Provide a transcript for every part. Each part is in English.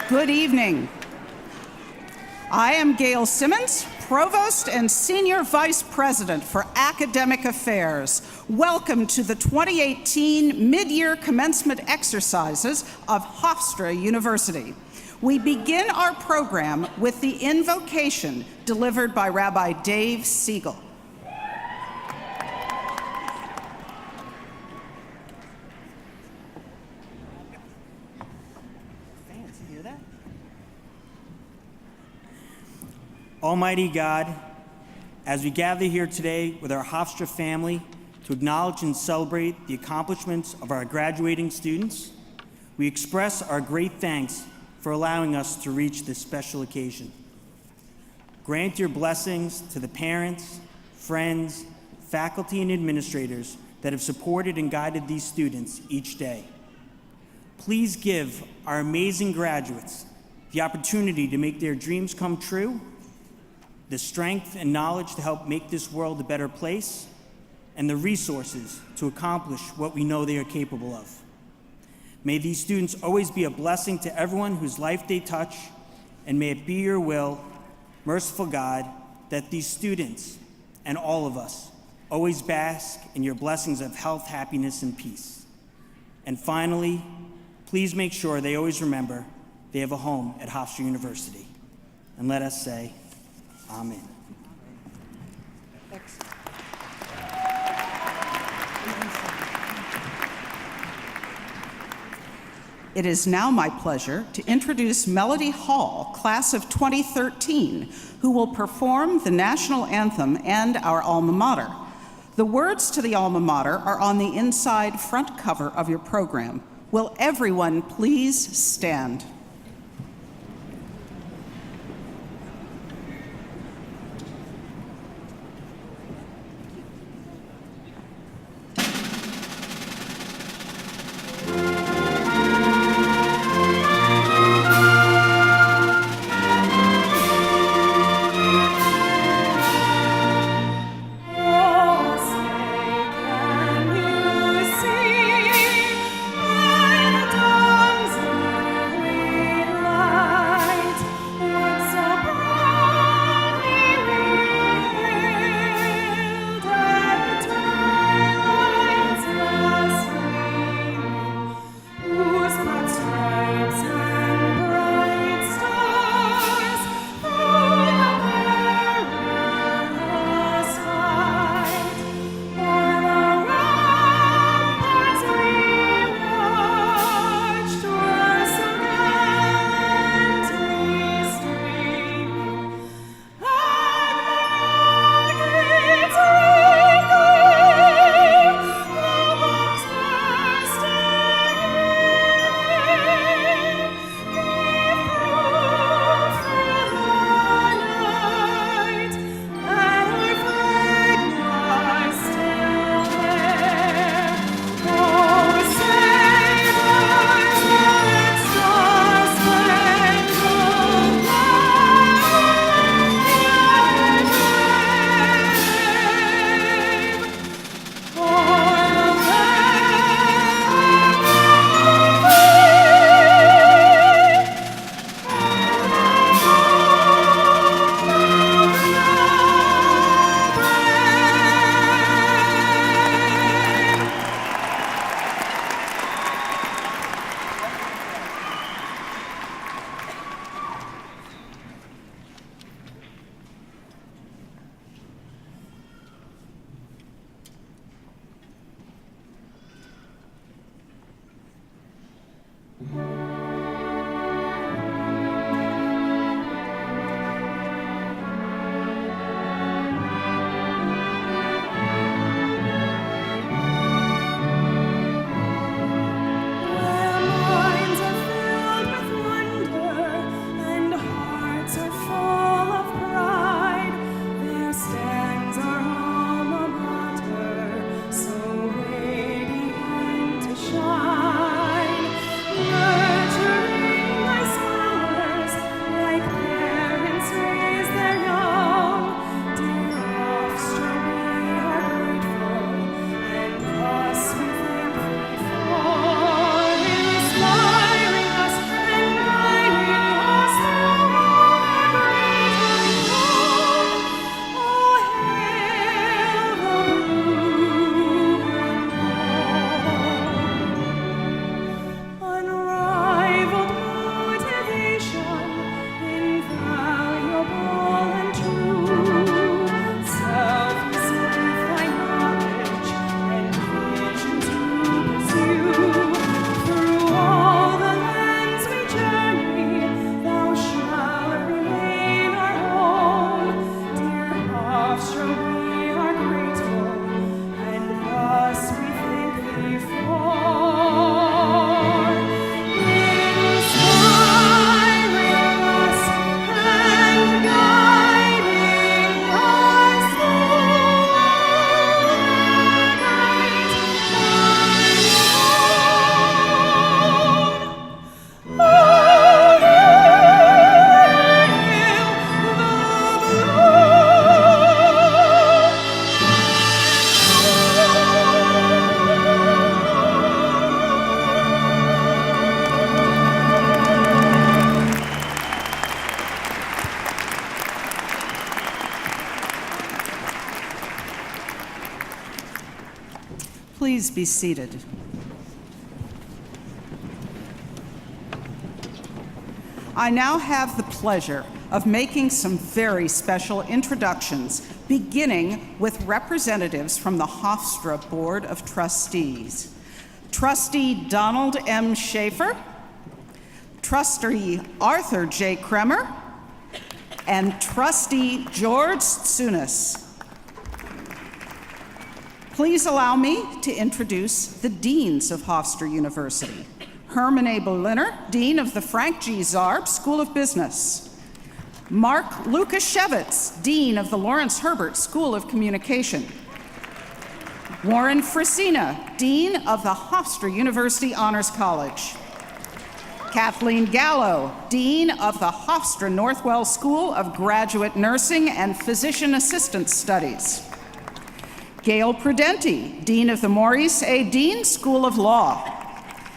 Good evening. I am Gail Simmons, Provost and Senior Vice President for Academic Affairs. Welcome to the 2018 Mid-Year Commencement Exercises of Hofstra University. We begin our program with the Invocation delivered by Rabbi Dave Siegel. Almighty God, as we gather here today with our Hofstra family to acknowledge and celebrate the accomplishments of our graduating students, we express our great thanks for allowing us to reach this special occasion. Grant your blessings to the parents, friends, faculty, and administrators that have supported and guided these students each day. Please give our amazing graduates the opportunity to make their dreams come true, the strength and knowledge to help make this world a better place, and the resources to accomplish what we know they are capable of. May these students always be a blessing to everyone whose life they touch, and may it be your will, merciful God, that these students and all of us always bask in your blessings of health, happiness, and peace. And finally, please make sure they always remember they have a home at Hofstra University. And let us say, Amen. Excellent. It is now my pleasure to introduce Melody Hall, class of 2013, who will perform the national anthem and our alma mater. The words to the alma mater are on the inside front cover of your program. Will everyone please stand? Can you see by the dawn's early Please be seated. I now have the pleasure of making some very special introductions, beginning with representatives from the Hofstra Board of Trustees. Trustee Donald M. Schaefer, Trustee Arthur J. Kremer, and Trustee George Tsunis. Please allow me to introduce the deans of Hofstra University. Herman A. Berliner, Dean of the Frank G. Zarb School of Business. Mark Lukashevitz, Dean of the Lawrence Herbert School of Communication. Warren Frisina, Dean of the Hofstra University Honors College. Kathleen Gallo, Dean of the Hofstra Northwell School of Graduate Nursing and Physician Assistant Studies. Gail Prudenti, Dean of the Maurice A. Dean School of Law.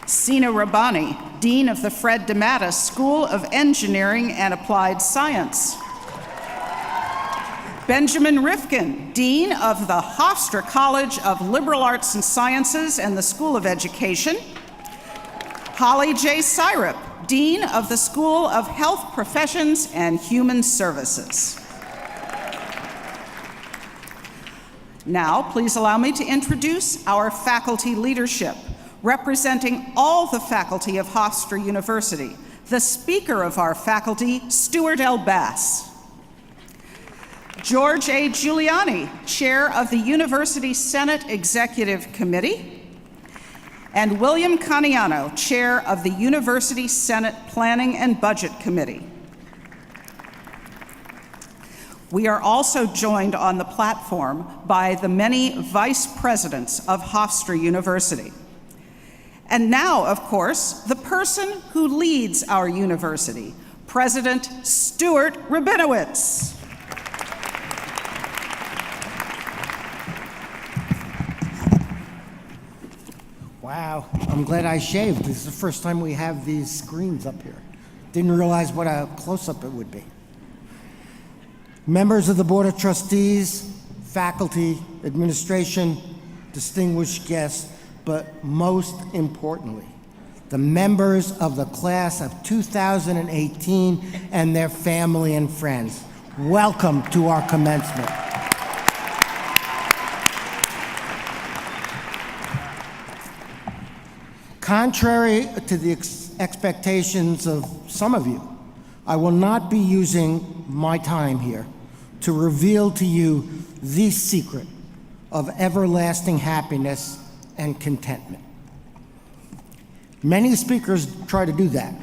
Sina Rabbani, Dean of the Fred DeMatteis School of Engineering and Applied Science. Benjamin Rifkin, Dean of the Hofstra College of Liberal Arts and Sciences and the School of Education. Holly J. Syrup, Dean of the School of Health Professions and Human Services. Now, please allow me to introduce our faculty leadership. Representing all the faculty of Hofstra University, the Speaker of our faculty, Stewart L. Bass. George A. Giuliani, Chair of the University Senate Executive Committee. And William Caniano, Chair of the University Senate Planning and Budget Committee. We are also joined on the platform by the many vice presidents of Hofstra University. And now, of course, the person who leads our university, President Stewart Rabinowitz. Wow, I'm glad I shaved. This is the first time we have these screens up here. Didn't realize what a close-up it would be. Members of the Board of Trustees, faculty, administration, distinguished guests, but most importantly, the members of the class of 2018 and their family and friends. Welcome to our commencement. Contrary to the expectations of some of you, I will not be using my time here to reveal to you the secret of everlasting happiness and contentment. Many speakers try to do that,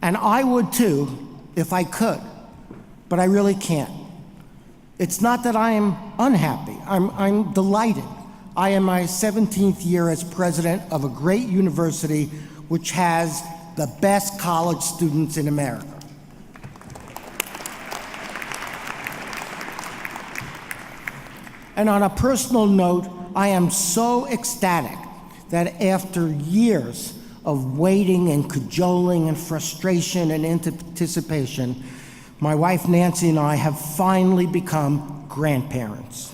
and I would too if I could, but I really can't. It's not that I am unhappy, I'm delighted. I am my 17th year as president of a great university which has the best college students in America. And on a personal note, I am so ecstatic that after years of waiting and cajoling and frustration and anticipation, my wife Nancy and I have finally become grandparents.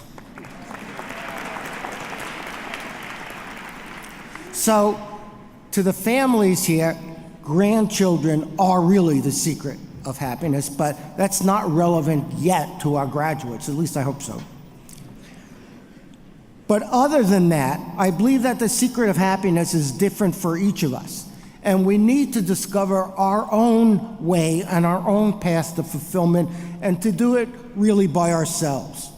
So, to the families here, grandchildren are really the secret of happiness, but that's not relevant yet to our graduates, at least I hope so. But other than that, I believe that the secret of happiness is different for each of us, and we need to discover our own way and our own path to fulfillment, and to do it really by ourselves.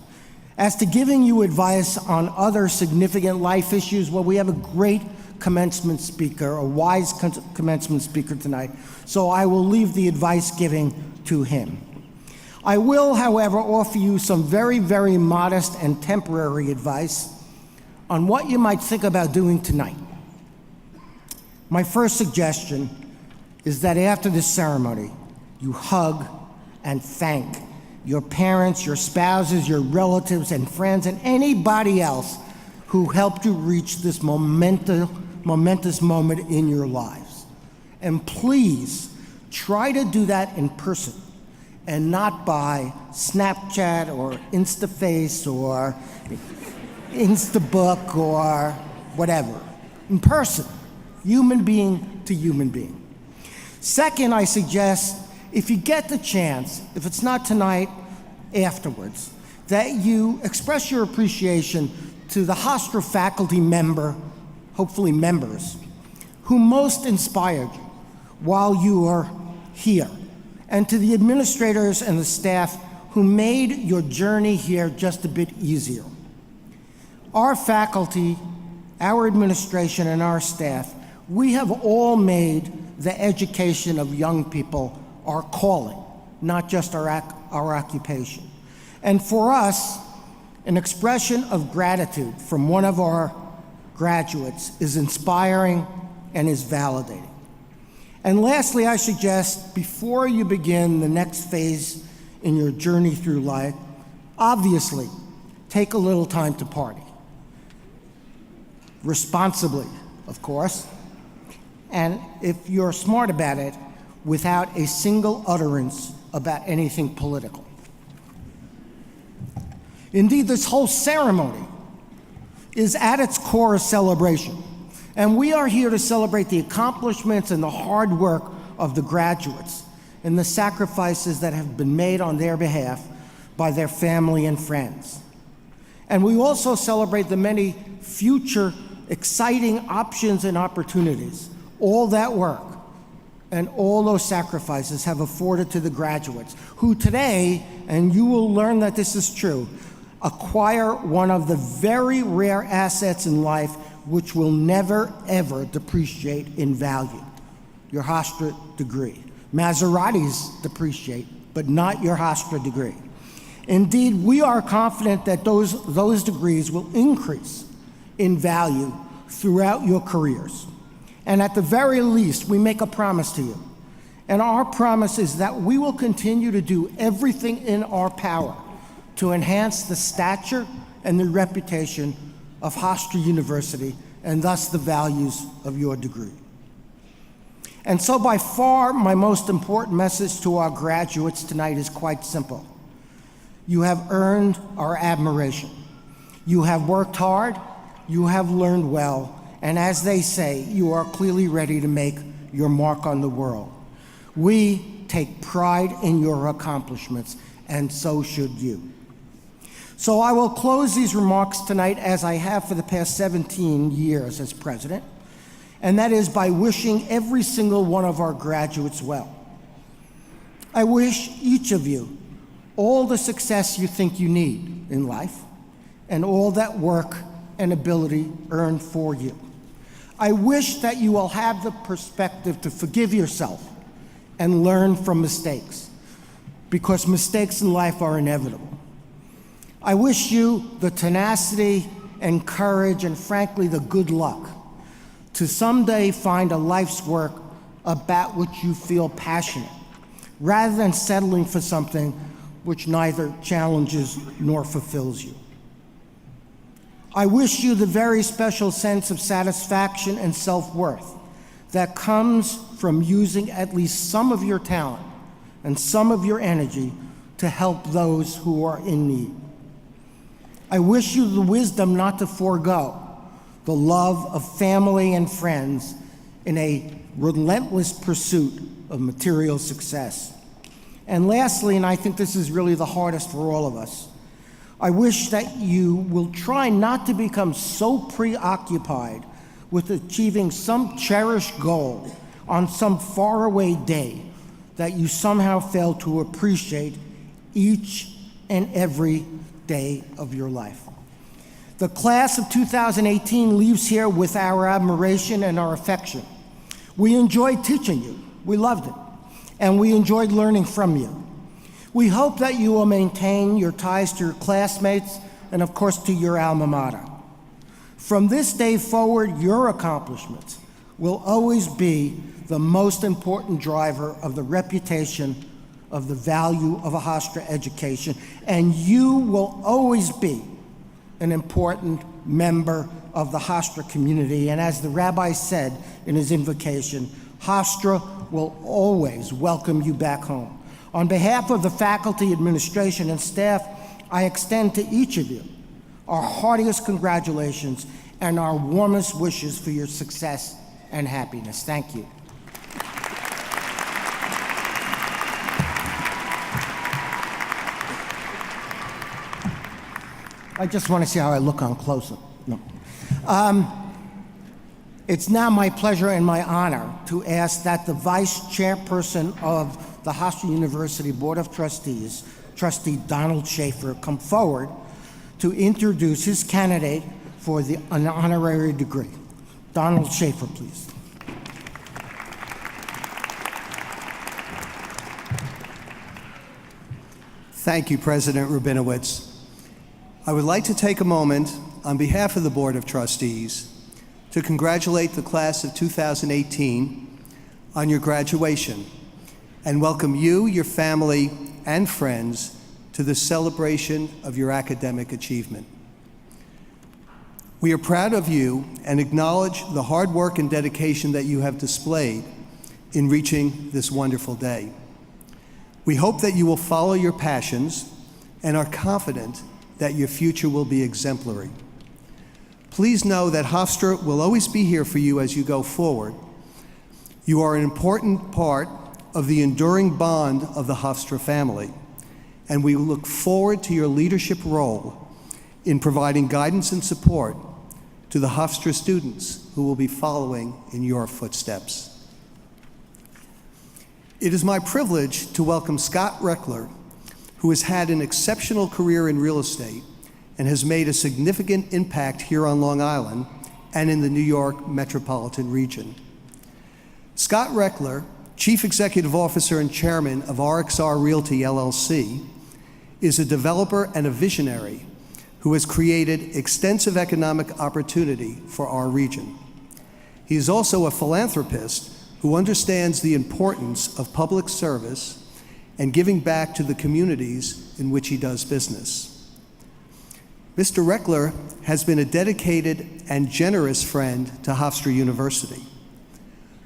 As to giving you advice on other significant life issues, well, we have a great commencement speaker, a wise commencement speaker tonight, so I will leave the advice giving to him. I will, however, offer you some very, very modest and temporary advice on what you might think about doing tonight. My first suggestion is that after this ceremony, you hug and thank your parents, your spouses, your relatives and friends, and anybody else who helped you reach this momentous moment in your lives. And please try to do that in person and not by Snapchat or InstaFace or Instabook or whatever, in person, human being to human being. Second, I suggest if you get the chance, if it's not tonight, afterwards, that you express your appreciation to the Hofstra faculty member, hopefully members, who most inspired you while you were here, and to the administrators and the staff who made your journey here just a bit easier. Our faculty, our administration, and our staff, we have all made the education of young people our calling, not just our occupation. And for us, an expression of gratitude from one of our graduates is inspiring and is validating. And lastly, I suggest before you begin the next phase in your journey through life, obviously, take a little time to party. Responsibly, of course, and if you're smart about it, without a single utterance about anything political. Indeed, this whole ceremony is at its core a celebration. And we are here to celebrate the accomplishments and the hard work of the graduates and the sacrifices that have been made on their behalf by their family and friends. And we also celebrate the many future exciting options and opportunities. All that work and all those sacrifices have afforded to the graduates who today, and you will learn that this is true, acquire one of the very rare assets in life which will never, ever depreciate in value, your Hofstra degree. Maseratis depreciate, but not your Hofstra degree. Indeed, we are confident that those degrees will increase in value throughout your careers. And at the very least, we make a promise to you. And our promise is that we will continue to do everything in our power to enhance the stature and the reputation of Hofstra University, and thus the values of your degree. And so by far, my most important message to our graduates tonight is quite simple. You have earned our admiration. You have worked hard, you have learned well, and as they say, you are clearly ready to make your mark on the world. We take pride in your accomplishments, and so should you. So I will close these remarks tonight as I have for the past 17 years as president, and that is by wishing every single one of our graduates well. I wish each of you all the success you think you need in life and all that work and ability earned for you. I wish that you will have the perspective to forgive yourself and learn from mistakes, because mistakes in life are inevitable. I wish you the tenacity and courage and, frankly, the good luck to someday find a life's work about which you feel passionate, rather than settling for something which neither challenges nor fulfills you. I wish you the very special sense of satisfaction and self-worth that comes from using at least some of your talent and some of your energy to help those who are in need. I wish you the wisdom not to forego the love of family and friends in a relentless pursuit of material success. And lastly, and I think this is really the hardest for all of us, I wish that you will try not to become so preoccupied with achieving some cherished goal on some faraway day that you somehow fail to appreciate each and every day of your life. The class of 2018 leaves here with our admiration and our affection. We enjoyed teaching you, we loved it, and we enjoyed learning from you. We hope that you will maintain your ties to your classmates and, of course, to your alma mater. From this day forward, your accomplishments will always be the most important driver of the reputation of the value of a Hofstra education, and you will always be an important member of the Hofstra community. And as the rabbi said in his invocation, Hofstra will always welcome you back home. On behalf of the faculty, administration, and staff, I extend to each of you our heartiest congratulations and our warmest wishes for your success and happiness. Thank you. I just want to see how I look on close-up. No. It's now my pleasure and my honor to ask that the Vice Chairperson of the Hofstra University Board of Trustees, Trustee Donald Schaefer, come forward to introduce his candidate for an honorary degree. Donald Schaefer, please. Thank you, President Rabinowitz. I would like to take a moment on behalf of the Board of Trustees to congratulate the class of 2018 on your graduation and welcome you, your family, and friends to the celebration of your academic achievement. We are proud of you and acknowledge the hard work and dedication that you have displayed in reaching this wonderful day. We hope that you will follow your passions and are confident that your future will be exemplary. Please know that Hofstra will always be here for you as you go forward. You are an important part of the enduring bond of the Hofstra family, and we look forward to your leadership role in providing guidance and support to the Hofstra students who will be following in your footsteps. It is my privilege to welcome Scott Rechler, who has had an exceptional career in real estate and has made a significant impact here on Long Island and in the New York metropolitan region. Scott Rechler, Chief Executive Officer and Chairman of RXR Realty LLC, is a developer and a visionary who has created extensive economic opportunity for our region. He is also a philanthropist who understands the importance of public service and giving back to the communities in which he does business. Mr. Rechler has been a dedicated and generous friend to Hofstra University.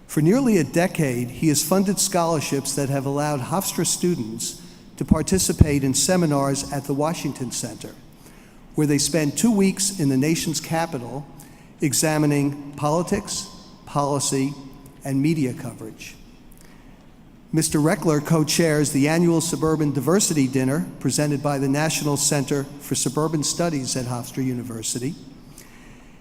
For nearly a decade, he has funded scholarships that have allowed Hofstra students to participate in seminars at the Washington Center, where they spend 2 weeks in the nation's capital examining politics, policy, and media coverage. Mr. Rechler co-chairs the annual Suburban Diversity Dinner presented by the National Center for Suburban Studies at Hofstra University.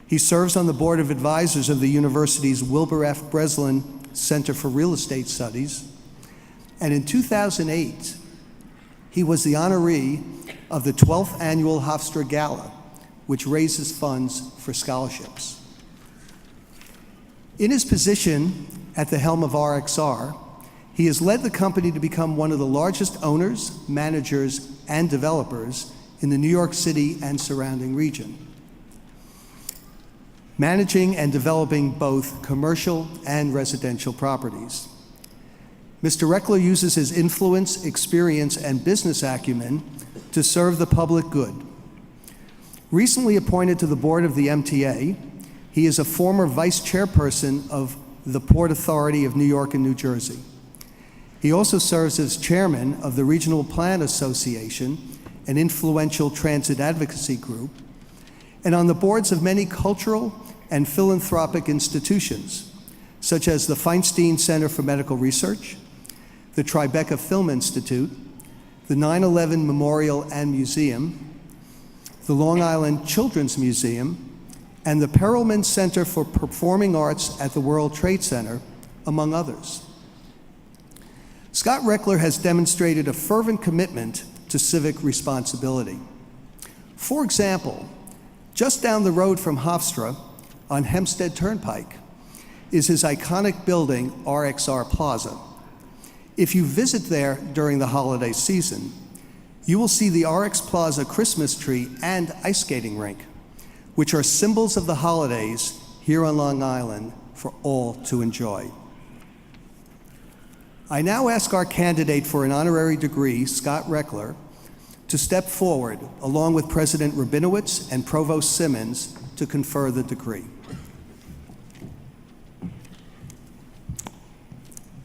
He serves on the Board of Advisors of the university's Wilbur F. Breslin Center for Real Estate Studies. And in 2008, he was the honoree of the 12th Annual Hofstra Gala, which raises funds for scholarships. In his position at the helm of RXR, he has led the company to become one of the largest owners, managers, and developers in the New York City and surrounding region, managing and developing both commercial and residential properties. Mr. Rechler uses his influence, experience, and business acumen to serve the public good. Recently appointed to the board of the MTA, he is a former vice chairperson of the Port Authority of New York and New Jersey. He also serves as chairman of the Regional Plan Association, an influential transit advocacy group, and on the boards of many cultural and philanthropic institutions, such as the Feinstein Center for Medical Research, the Tribeca Film Institute, the 9/11 Memorial and Museum, the Long Island Children's Museum, and the Perelman Center for Performing Arts at the World Trade Center, among others. Scott Rechler has demonstrated a fervent commitment to civic responsibility. For example, just down the road from Hofstra on Hempstead Turnpike is his iconic building, RXR Plaza. If you visit there during the holiday season, you will see the RX Plaza Christmas tree and ice skating rink, which are symbols of the holidays here on Long Island for all to enjoy. I now ask our candidate for an honorary degree, Scott Rechler, to step forward along with President Rabinowitz and Provost Simmons to confer the degree.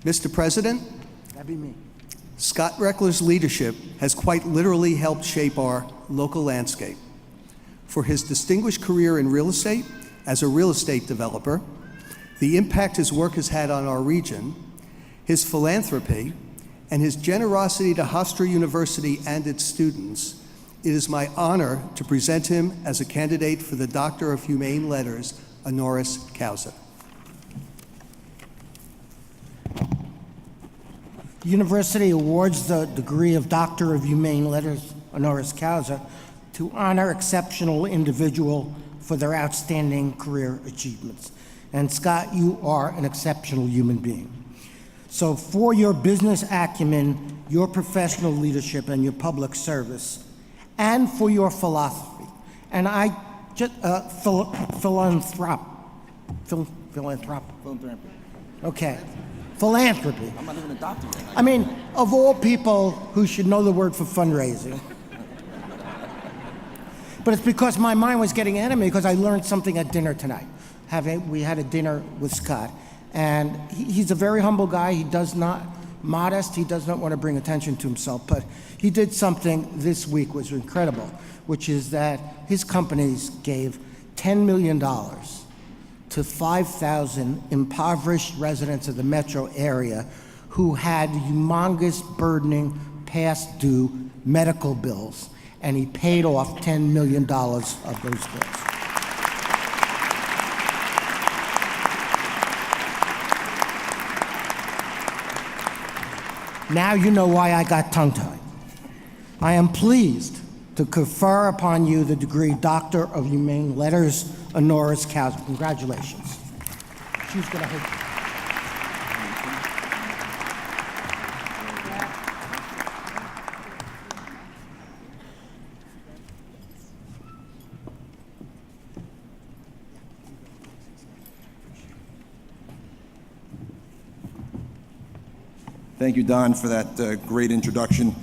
Mr. President, That'd be me. Scott Rechler's leadership has quite literally helped shape our local landscape. For his distinguished career in real estate, as a real estate developer, the impact his work has had on our region, his philanthropy, and his generosity to Hofstra University and its students, it is my honor to present him as a candidate for the Doctor of Humane Letters, honoris causa. The university awards the degree of Doctor of Humane Letters, honoris causa, to honor exceptional individual for their outstanding career achievements. And Scott, you are an exceptional human being. So for your business acumen, your professional leadership, and your public service, and for your philosophy, and I just, philanthropy. Okay, philanthropy. I'm not even a doctor yet. I mean, of all people who should know the word for fundraising. But it's because my mind was getting ahead of me because I learned something at dinner tonight. We had a dinner with Scott, and he's a very humble guy. He does not, modest, he does not want to bring attention to himself, but he did something this week which was incredible, which is that his companies gave $10 million to 5,000 impoverished residents of the metro area who had humongous, burdening, past due medical bills, and he paid off $10 million of those bills. Now you know why I got tongue-tied. I am pleased to confer upon you the degree Doctor of Humane Letters, honoris causa. Congratulations. She's gonna hold. Thank you, Don, for that great introduction.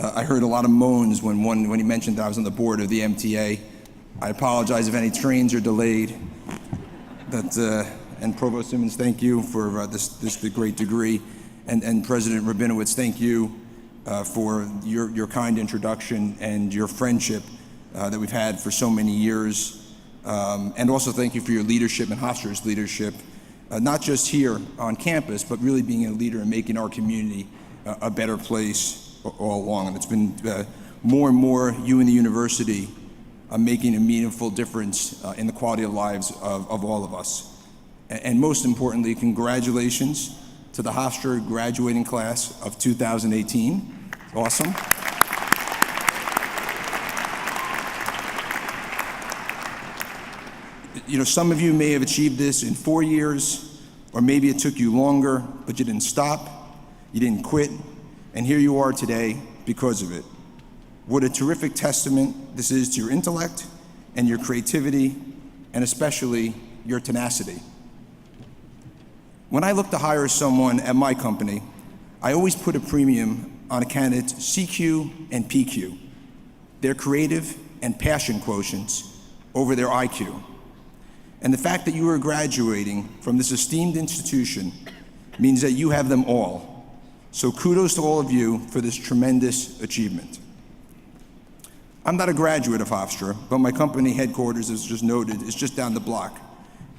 I heard a lot of moans when he mentioned that I was on the board of the MTA. I apologize if any trains are delayed. And Provost Simmons, thank you for this great degree. And President Rabinowitz, thank you for your kind introduction and your friendship that we've had for so many years. And also thank you for your leadership and Hofstra's leadership. Not just here on campus, but really being a leader and making our community a better place all along. And it's been more and more you and the university making a meaningful difference in the quality of lives of all of us. And most importantly, congratulations to the Hofstra graduating class of 2018. Awesome. You know, some of you may have achieved this in 4 years, or maybe it took you longer, but you didn't stop, you didn't quit, and here you are today because of it. What a terrific testament this is to your intellect and your creativity, and especially your tenacity. When I look to hire someone at my company, I always put a premium on a candidate's CQ and PQ, their creative and passion quotients over their IQ. And the fact that you are graduating from this esteemed institution means that you have them all. So kudos to all of you for this tremendous achievement. I'm not a graduate of Hofstra, but my company headquarters, as just noted, is just down the block.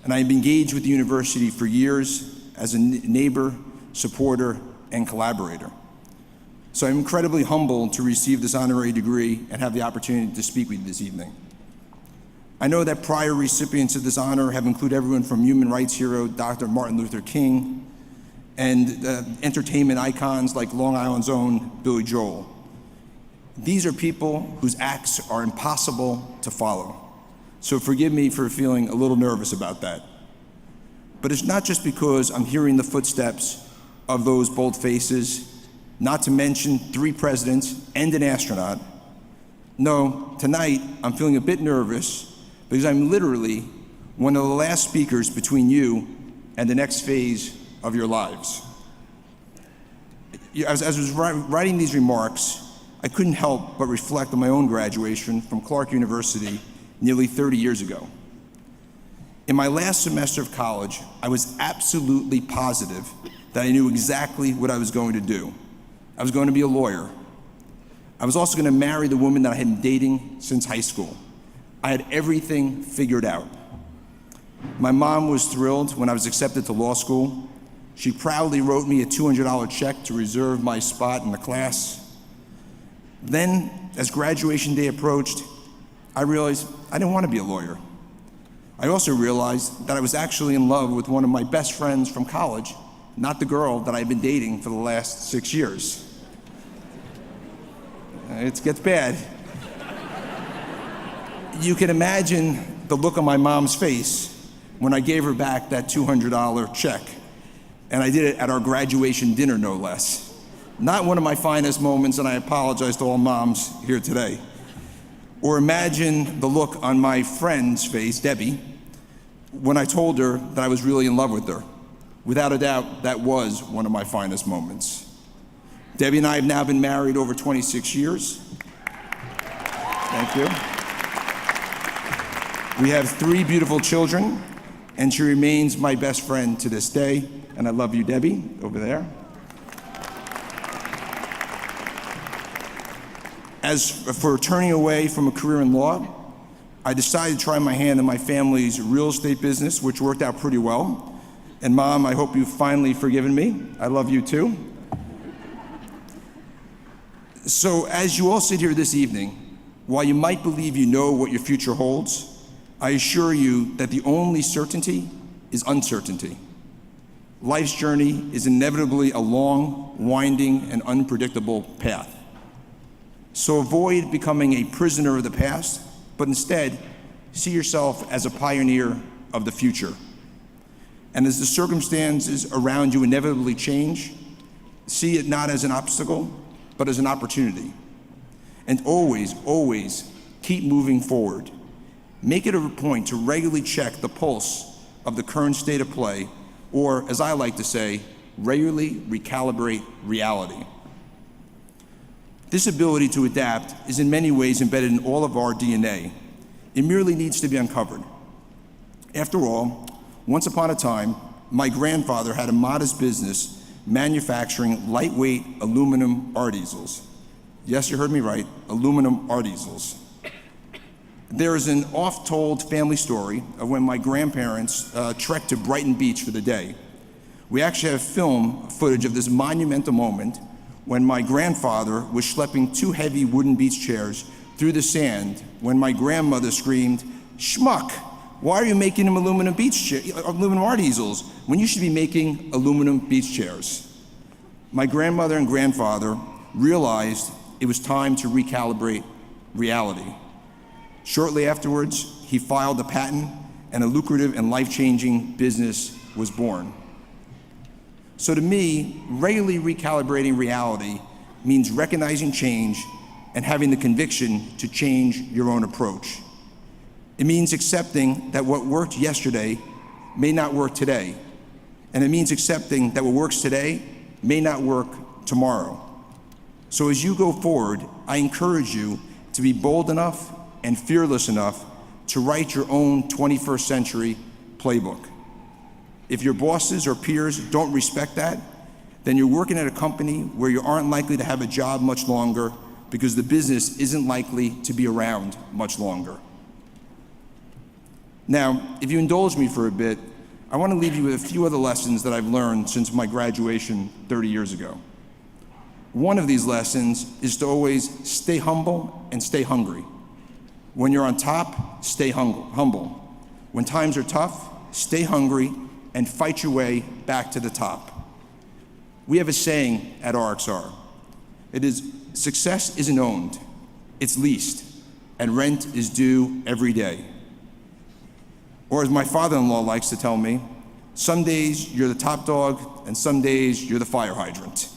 And I've engaged with the university for years as a neighbor, supporter, and collaborator. So I'm incredibly humbled to receive this honorary degree and have the opportunity to speak with you this evening. I know that prior recipients of this honor have included everyone from human rights hero Dr. Martin Luther King and entertainment icons like Long Island's own Billy Joel. These are people whose acts are impossible to follow. So forgive me for feeling a little nervous about that. But it's not just because I'm hearing the footsteps of those bold faces, not to mention 3 presidents and an astronaut. No, tonight I'm feeling a bit nervous because I'm literally one of the last speakers between you and the next phase of your lives. As I was writing these remarks, I couldn't help but reflect on my own graduation from Clark University nearly 30 years ago. In my last semester of college, I was absolutely positive that I knew exactly what I was going to do. I was going to be a lawyer. I was also going to marry the woman that I had been dating since high school. I had everything figured out. My mom was thrilled when I was accepted to law school. She proudly wrote me a $200 check to reserve my spot in the class. Then, as graduation day approached, I realized I didn't want to be a lawyer. I also realized that I was actually in love with one of my best friends from college, not the girl that I've been dating for the last 6 years. It gets bad. You can imagine the look on my mom's face when I gave her back that $200 check. And I did it at our graduation dinner, no less. Not one of my finest moments, and I apologize to all moms here today. Or imagine the look on my friend's face, Debbie, when I told her that I was really in love with her. Without a doubt, that was one of my finest moments. Debbie and I have now been married over 26 years. Thank you. We have 3 beautiful children, and she remains my best friend to this day. And I love you, Debbie, over there. As for turning away from a career in law, I decided to try my hand in my family's real estate business, which worked out pretty well. And Mom, I hope you've finally forgiven me. I love you too. So as you all sit here this evening, while you might believe you know what your future holds, I assure you that the only certainty is uncertainty. Life's journey is inevitably a long, winding, and unpredictable path. So avoid becoming a prisoner of the past, but instead, see yourself as a pioneer of the future. And as the circumstances around you inevitably change, see it not as an obstacle, but as an opportunity. And always, always keep moving forward. Make it a point to regularly check the pulse of the current state of play, or as I like to say, regularly recalibrate reality. This ability to adapt is in many ways embedded in all of our DNA. It merely needs to be uncovered. After all, once upon a time, my grandfather had a modest business manufacturing lightweight aluminum art easels. Yes, you heard me right, aluminum art easels. There is an oft-told family story of when my grandparents trekked to Brighton Beach for the day. We actually have film footage of this monumental moment when my grandfather was schlepping 2 heavy wooden beach chairs through the sand when my grandmother screamed, "Schmuck, why are you making them aluminum art easels when you should be making aluminum beach chairs?" My grandmother and grandfather realized it was time to recalibrate reality. Shortly afterwards, he filed a patent, and a lucrative and life-changing business was born. So to me, regularly recalibrating reality means recognizing change and having the conviction to change your own approach. It means accepting that what worked yesterday may not work today, and it means accepting that what works today may not work tomorrow. So as you go forward, I encourage you to be bold enough and fearless enough to write your own 21st century playbook. If your bosses or peers don't respect that, then you're working at a company where you aren't likely to have a job much longer because the business isn't likely to be around much longer. Now, if you indulge me for a bit, I want to leave you with a few other lessons that I've learned since my graduation 30 years ago. One of these lessons is to always stay humble and stay hungry. When you're on top, stay humble. When times are tough, stay hungry and fight your way back to the top. We have a saying at RXR. It is, success isn't owned, it's leased, and rent is due every day. Or as my father-in-law likes to tell me, some days you're the top dog and some days you're the fire hydrant.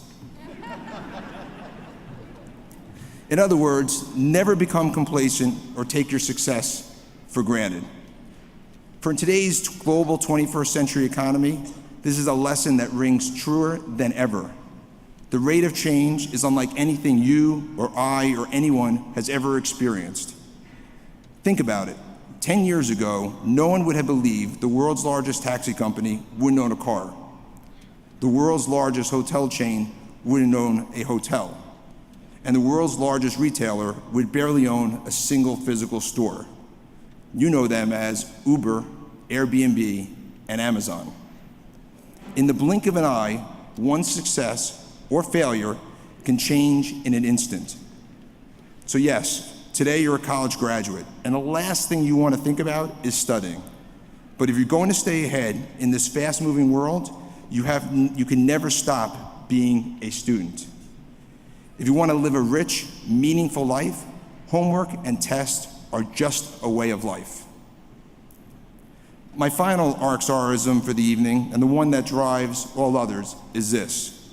In other words, never become complacent or take your success for granted. For in today's global 21st century economy, this is a lesson that rings truer than ever. The rate of change is unlike anything you or I or anyone has ever experienced. Think about it. 10 years ago, no one would have believed the world's largest taxi company wouldn't own a car. The world's largest hotel chain wouldn't own a hotel. And the world's largest retailer would barely own a single physical store. You know them as Uber Airbnb, and Amazon. In the blink of an eye, one success or failure can change in an instant. So yes, today you're a college graduate, and the last thing you want to think about is studying. But if you're going to stay ahead in this fast-moving world, you can never stop being a student. If you want to live a rich, meaningful life, homework and tests are just a way of life. My final RXRism for the evening, and the one that drives all others, is this: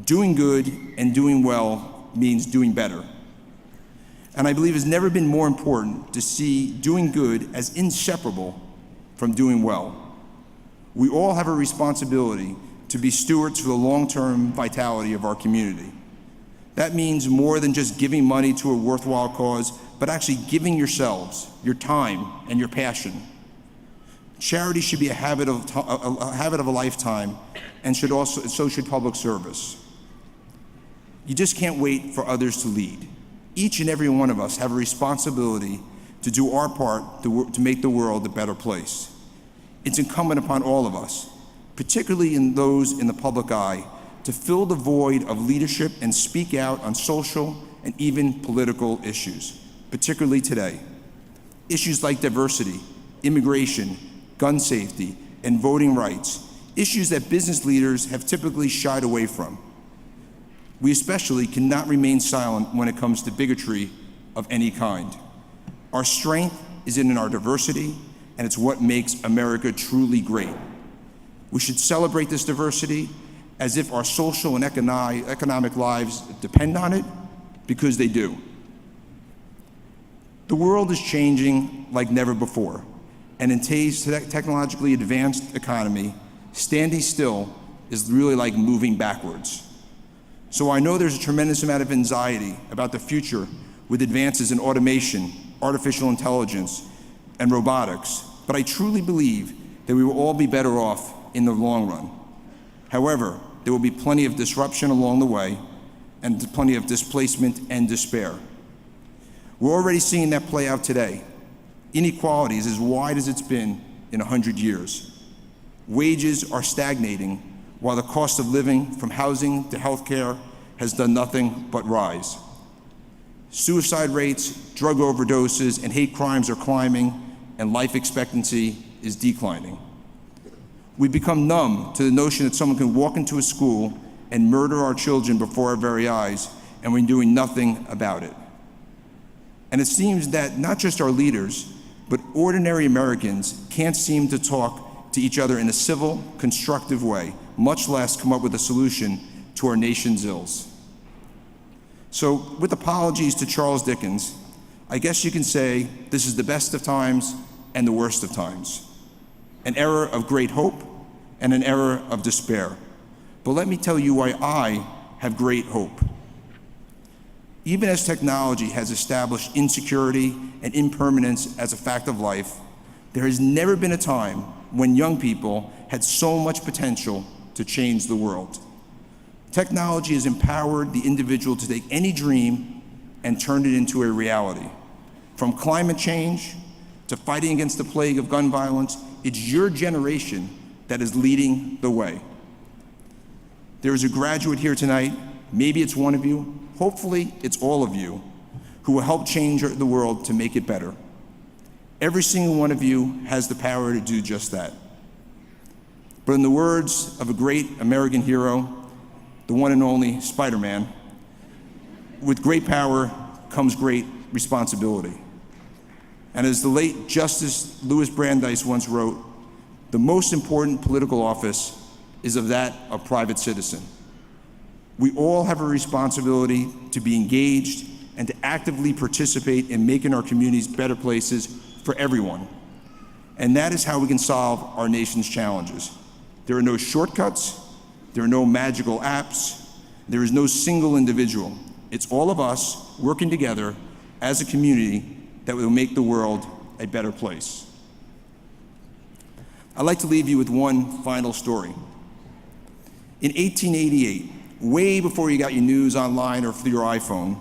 doing good and doing well means doing better. And I believe it's never been more important to see doing good as inseparable from doing well. We all have a responsibility to be stewards for the long-term vitality of our community. That means more than just giving money to a worthwhile cause, but actually giving yourselves, your time, and your passion. Charity should be a habit of a lifetime, and so should public service. You just can't wait for others to lead. Each and every one of us have a responsibility to do our part to make the world a better place. It's incumbent upon all of us, particularly in those in the public eye, to fill the void of leadership and speak out on social and even political issues, particularly today. Issues like diversity, immigration, gun safety, and voting rights, issues that business leaders have typically shied away from. We especially cannot remain silent when it comes to bigotry of any kind. Our strength is in our diversity, and it's what makes America truly great. We should celebrate this diversity as if our social and economic lives depend on it, because they do. The world is changing like never before, and in today's technologically advanced economy, standing still is really like moving backwards. So I know there's a tremendous amount of anxiety about the future with advances in automation, artificial intelligence, and robotics, but I truly believe that we will all be better off in the long run. However, there will be plenty of disruption along the way and plenty of displacement and despair. We're already seeing that play out today. Inequality is as wide as it's been in 100 years. Wages are stagnating, while the cost of living, from housing to healthcare, has done nothing but rise. Suicide rates, drug overdoses, and hate crimes are climbing, and life expectancy is declining. We've become numb to the notion that someone can walk into a school and murder our children before our very eyes, and we're doing nothing about it. And it seems that not just our leaders, but ordinary Americans can't seem to talk to each other in a civil, constructive way, much less come up with a solution to our nation's ills. So, with apologies to Charles Dickens, I guess you can say this is the best of times and the worst of times. An era of great hope and an era of despair. But let me tell you why I have great hope. Even as technology has established insecurity and impermanence as a fact of life, there has never been a time when young people had so much potential to change the world. Technology has empowered the individual to take any dream and turn it into a reality. From climate change to fighting against the plague of gun violence, it's your generation that is leading the way. There is a graduate here tonight, maybe it's one of you, hopefully it's all of you, who will help change the world to make it better. Every single one of you has the power to do just that. But in the words of a great American hero, the one and only Spider-Man, with great power comes great responsibility. And as the late Justice Louis Brandeis once wrote, the most important political office is of that of private citizen. We all have a responsibility to be engaged and to actively participate in making our communities better places for everyone. And that is how we can solve our nation's challenges. There are no shortcuts, there are no magical apps, there is no single individual. It's all of us working together as a community that will make the world a better place. I'd like to leave you with one final story. In 1888, way before you got your news online or through your iPhone,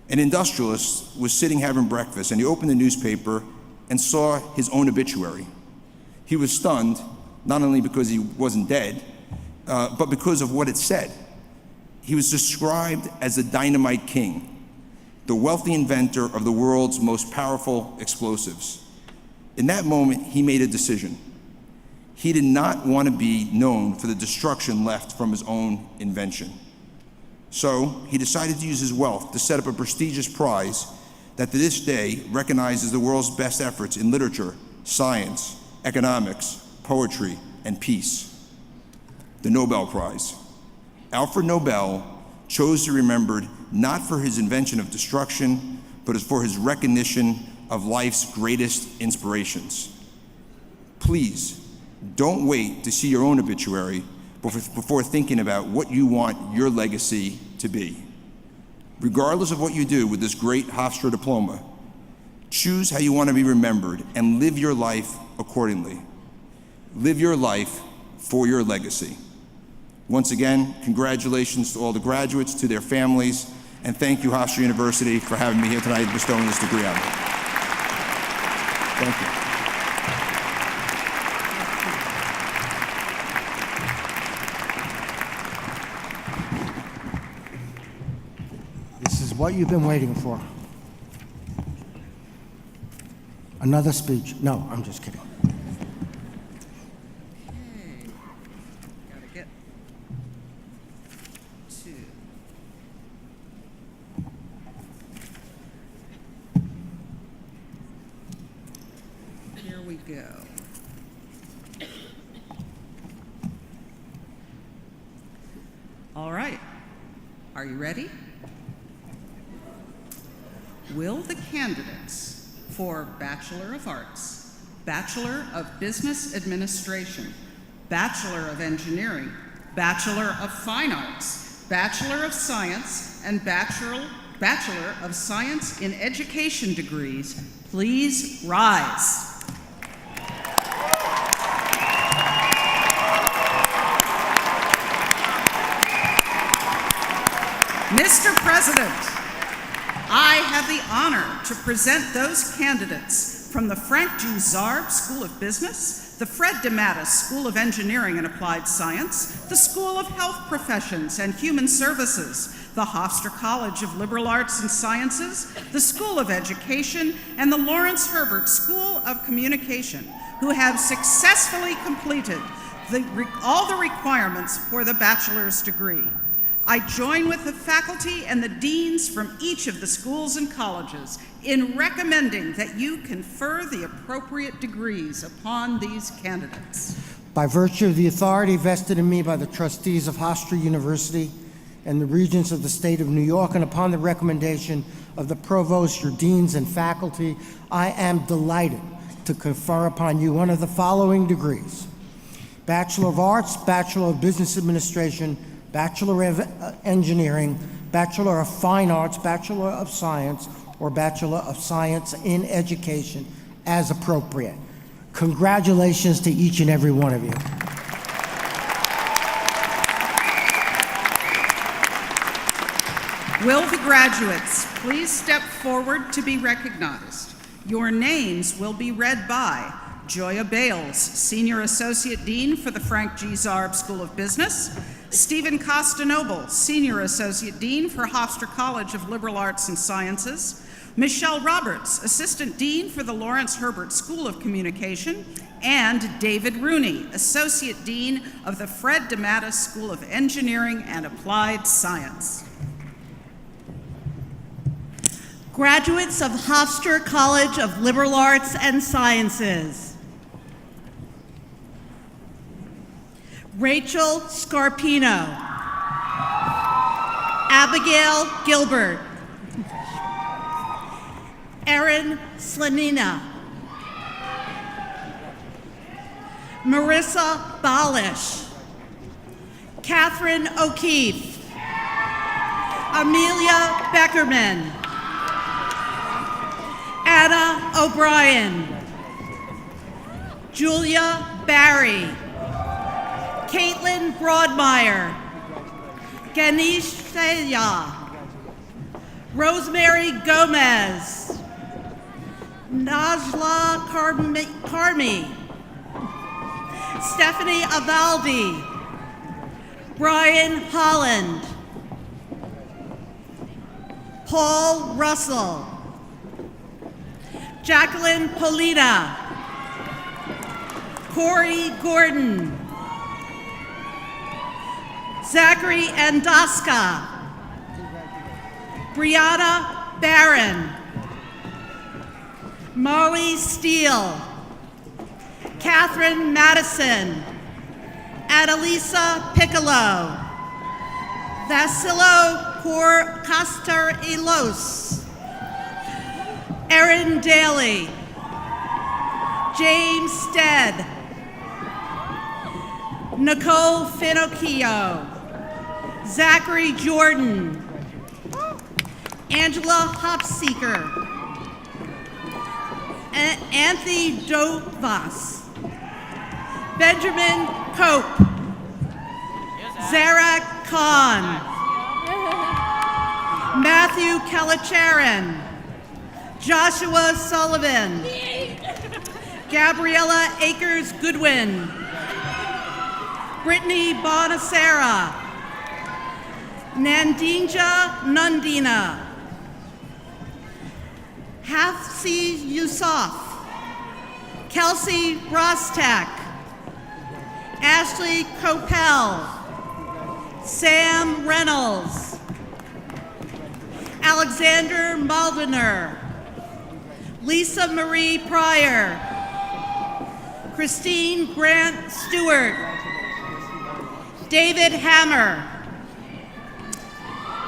an industrialist was sitting having breakfast, and he opened the newspaper and saw his own obituary. He was stunned, not only because he wasn't dead, but because of what it said. He was described as the dynamite king, the wealthy inventor of the world's most powerful explosives. In that moment, he made a decision. He did not want to be known for the destruction left from his own invention. So he decided to use his wealth to set up a prestigious prize that to this day recognizes the world's best efforts in literature, science, economics, poetry, and peace. The Nobel Prize. Alfred Nobel chose to be remembered not for his invention of destruction, but for his recognition of life's greatest inspirations. Please, don't wait to see your own obituary before thinking about what you want your legacy to be. Regardless of what you do with this great Hofstra diploma, choose how you want to be remembered and live your life accordingly. Live your life for your legacy. Once again, congratulations to all the graduates, to their families, and thank you, Hofstra University, for having me here tonight and bestowing this degree on me. Thank you. This is what you've been waiting for. Another speech. No, I'm just kidding. Gotta get to. Here we go. All right. Are you ready? Will the candidates for Bachelor of Arts, Bachelor of Business Administration, Bachelor of Engineering, Bachelor of Fine Arts, Bachelor of Science, and Bachelor of Science in Education degrees please rise? Mr. President, I have the honor to present those candidates from the Frank G. Zarb School of Business, the Fred DeMatteis School of Engineering and Applied Science, the School of Health Professions and Human Services, the Hofstra College of Liberal Arts and Sciences, the School of Education, and the Lawrence Herbert School of Communication, who have successfully completed all the requirements for the bachelor's degree. I join with the faculty and the deans from each of the schools and colleges in recommending that you confer the appropriate degrees upon these candidates. By virtue of the authority vested in me by the trustees of Hofstra University and the regents of the state of New York, and upon the recommendation of the provost, your deans, and faculty, I am delighted to confer upon you one of the following degrees: Bachelor of Arts, Bachelor of Business Administration, Bachelor of Engineering, Bachelor of Fine Arts, Bachelor of Science, or Bachelor of Science in Education, as appropriate. Congratulations to each and every one of you. Will the graduates please step forward to be recognized? Your names will be read by Joya Bales, Senior Associate Dean for the Frank G. Zarb School of Business, Stephen Costanoble, Senior Associate Dean for Hofstra College of Liberal Arts and Sciences, Michelle Roberts, Assistant Dean for the Lawrence Herbert School of Communication, and David Rooney, Associate Dean of the Fred DeMatteis School of Engineering and Applied Science. Graduates of Hofstra College of Liberal Arts and Sciences. Rachel Scarpino. Abigail Gilbert. Erin Slanina. Marissa Balish. Catherine O'Keefe. Amelia Beckerman. Anna O'Brien. Julia Barry. Caitlin Broadmeyer. Ganesh Saya. Rosemary Gomez. Najla Karmi. Stephanie Avaldi, Brian Holland, Paul Russell, Jacqueline Polita, Corey Gordon, Zachary Andoska, Brianna Barron, Molly Steele, Catherine Madison, Adelisa Piccolo, Vasilo Castarelos, Erin Daly, James Stead, Nicole Finocchio, Zachary Jordan, Angela Hopseeker, Anthony Dovas, Benjamin Cope, Zarak Khan, Matthew Kalacharan, Joshua Sullivan, Gabriella Akers Goodwin, Brittany Bonacera, Nandinja Nundina, Hafsi Yusuf, Kelsey Rostak, Ashley Copel, Sam Reynolds, Alexander Maldener, Lisa Marie Pryor, Christine Grant Stewart, David Hammer,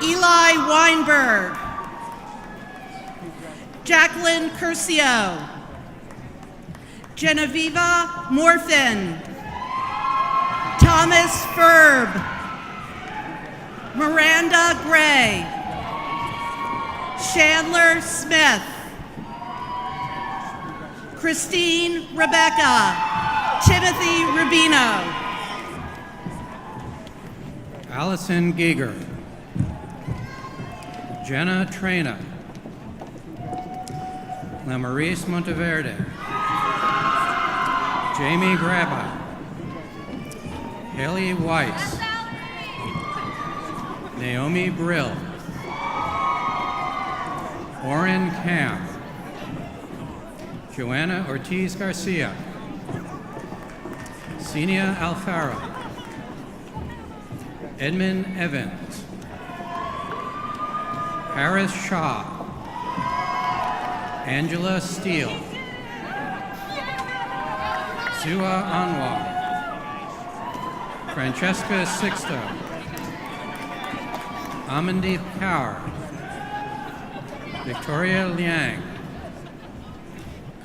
Eli Weinberg, Jacqueline Curcio, Genevieva Morfin, Thomas Ferb, Miranda Gray, Chandler Smith, Christine Rebecca, Timothy Rubino, Allison Giger, Jenna Trena, Lamarise Monteverde, Jamie Grabba, Haley Weiss, Naomi Brill, Oren Camp, Joanna Ortiz Garcia, Senia Alfaro, Edmund Evans, Harris Shaw, Angela Steele, Zua Anwar, Francesca Sixto, Amandeep Kaur, Victoria Liang,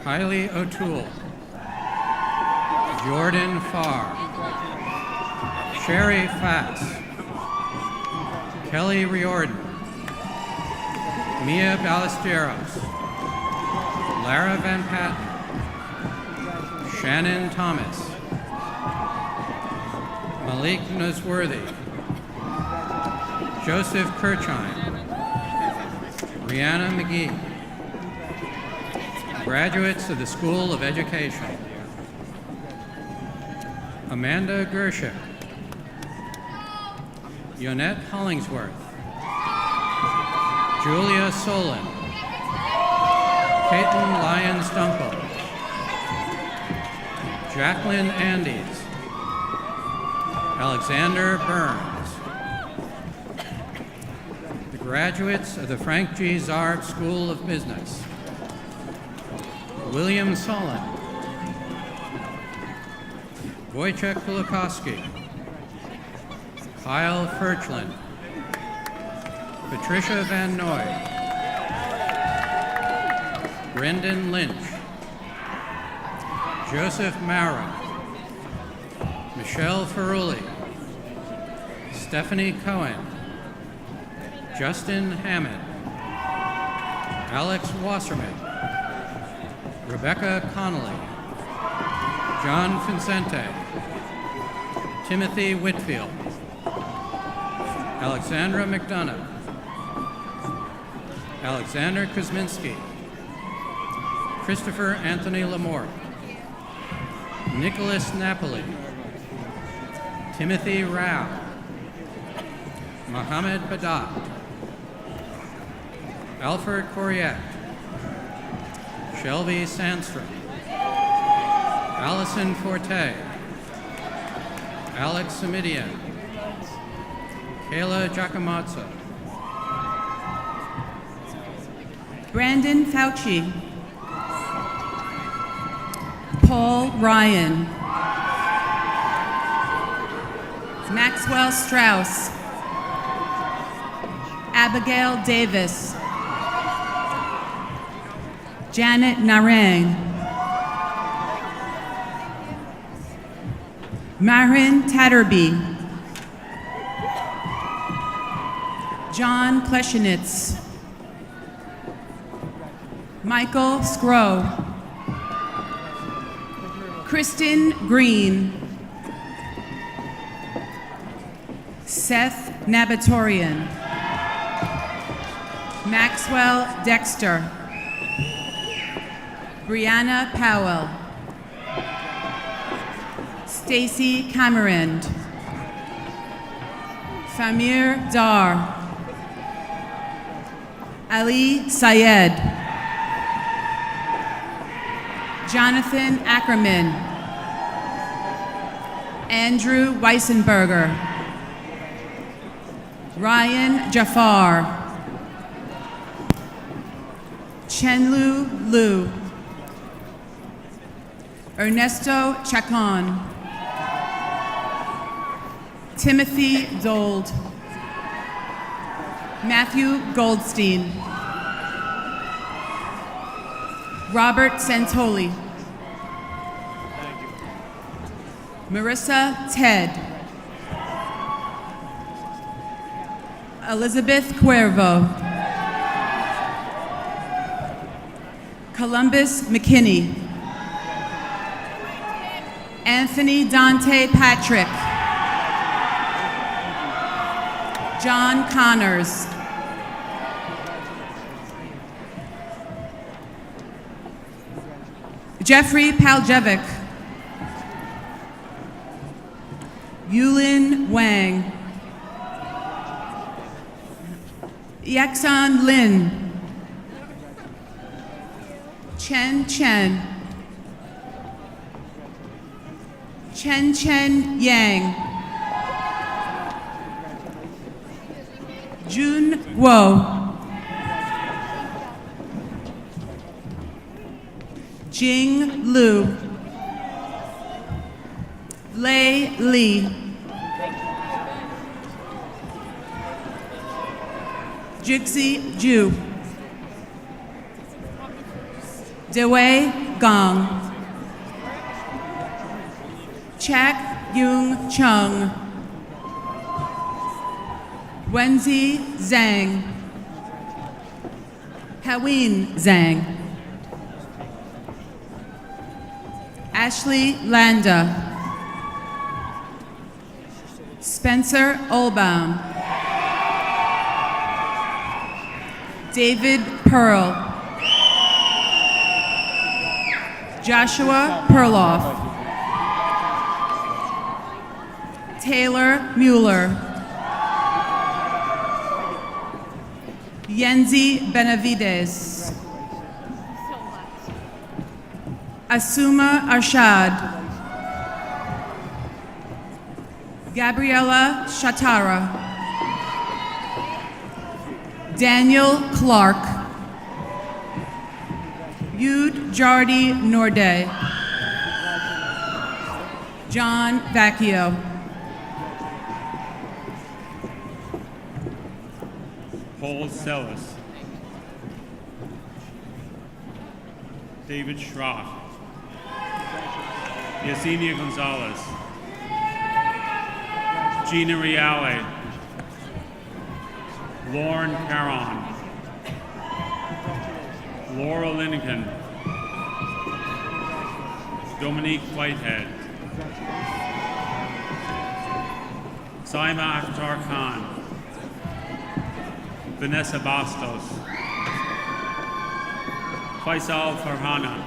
Kylie O'Toole, Jordan Farr, Sherry Fass, Kelly Riordan, Mia Ballesteros, Lara Van Patten, Shannon Thomas, Malik Nosworthy, Joseph Kirchheim, Brianna McGee, graduates of the School of Education, Amanda Gershik, Yonette Hollingsworth, Julia Solon, Caitlin Lyons Dunkel, Jacqueline Andes, Alexander Burns, the graduates of the Frank G. Zarb School of Business, William Solon, Wojciech Kulakowski, Kyle Furchland, Patricia Van Noy, Brendan Lynch, Joseph Mara, Michelle Ferrulli, Stephanie Cohen, Justin Hammond, Alex Wasserman, Rebecca Connolly, John Vincente, Timothy Whitfield, Alexandra McDonough, Alexander Kuzminski, Christopher Anthony Lamore, Nicholas Napoli, Timothy Rao, Mohammed Badat, Alfred Corriette, Shelby Sandstrom, Allison Forte, Alex Samidian, Kayla Giacomazzo, Brandon Fauci, Paul Ryan, Maxwell Strauss, Abigail Davis, Janet Narang, Marin Tatterby, John Pleshinitz, Michael Scrow, Kristen Green, Seth Nabatorian, Maxwell Dexter, Brianna Powell, Stacy Cameron, Famir Dar, Ali Syed, Jonathan Ackerman, Andrew Weissenberger, Ryan Jafar, Chenlu Liu, Ernesto Chacon, Timothy Dold, Matthew Goldstein, Robert Santoli, Marissa Ted, Elizabeth Cuervo, Columbus McKinney, Anthony Dante Patrick, John Connors, Jeffrey Paljevic, Yulin Wang, Yaxan Lin, Chen Chen, Chen Chen Yang, Jun Guo, Jing Liu, Lei Li, Jixi Ju, Dewei Gong, Chak Yung Chung, Wenzi Zhang, Hawin Zhang, Ashley Landa, Spencer Olbaum, David Pearl, Joshua Perloff, Taylor Mueller, Yenzi Benavides, Asuma Arshad, Gabriela Shatara, Daniel Clark, Yud Jardi Norde, John Vacchio, Paul Sellis, David Schroff, Yesenia Gonzalez, Gina Reale, Lauren Caron, Laura Lincoln, Dominique Whitehead, Saima Akhtar Khan, Vanessa Bastos, Faisal Farhana,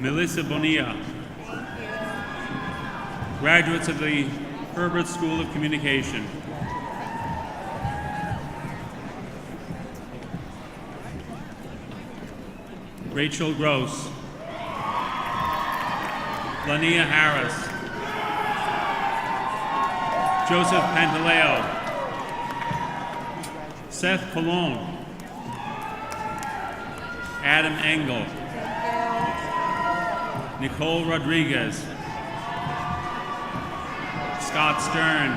Melissa Bonilla. Graduates of the Herbert School of Communication. Rachel Gross. Lania Harris. Joseph Pantaleo. Seth Colon. Adam Engel. Nicole Rodriguez. Scott Stern.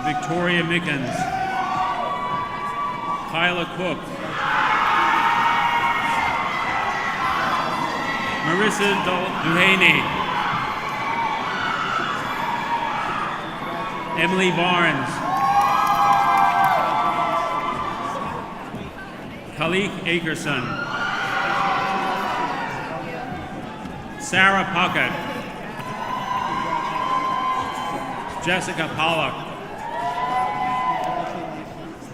Victoria Mickens. Kyla Cook. Marissa Duhaney. Emily Barnes. Khalik Akerson. Sarah Puckett. Jessica Pollock.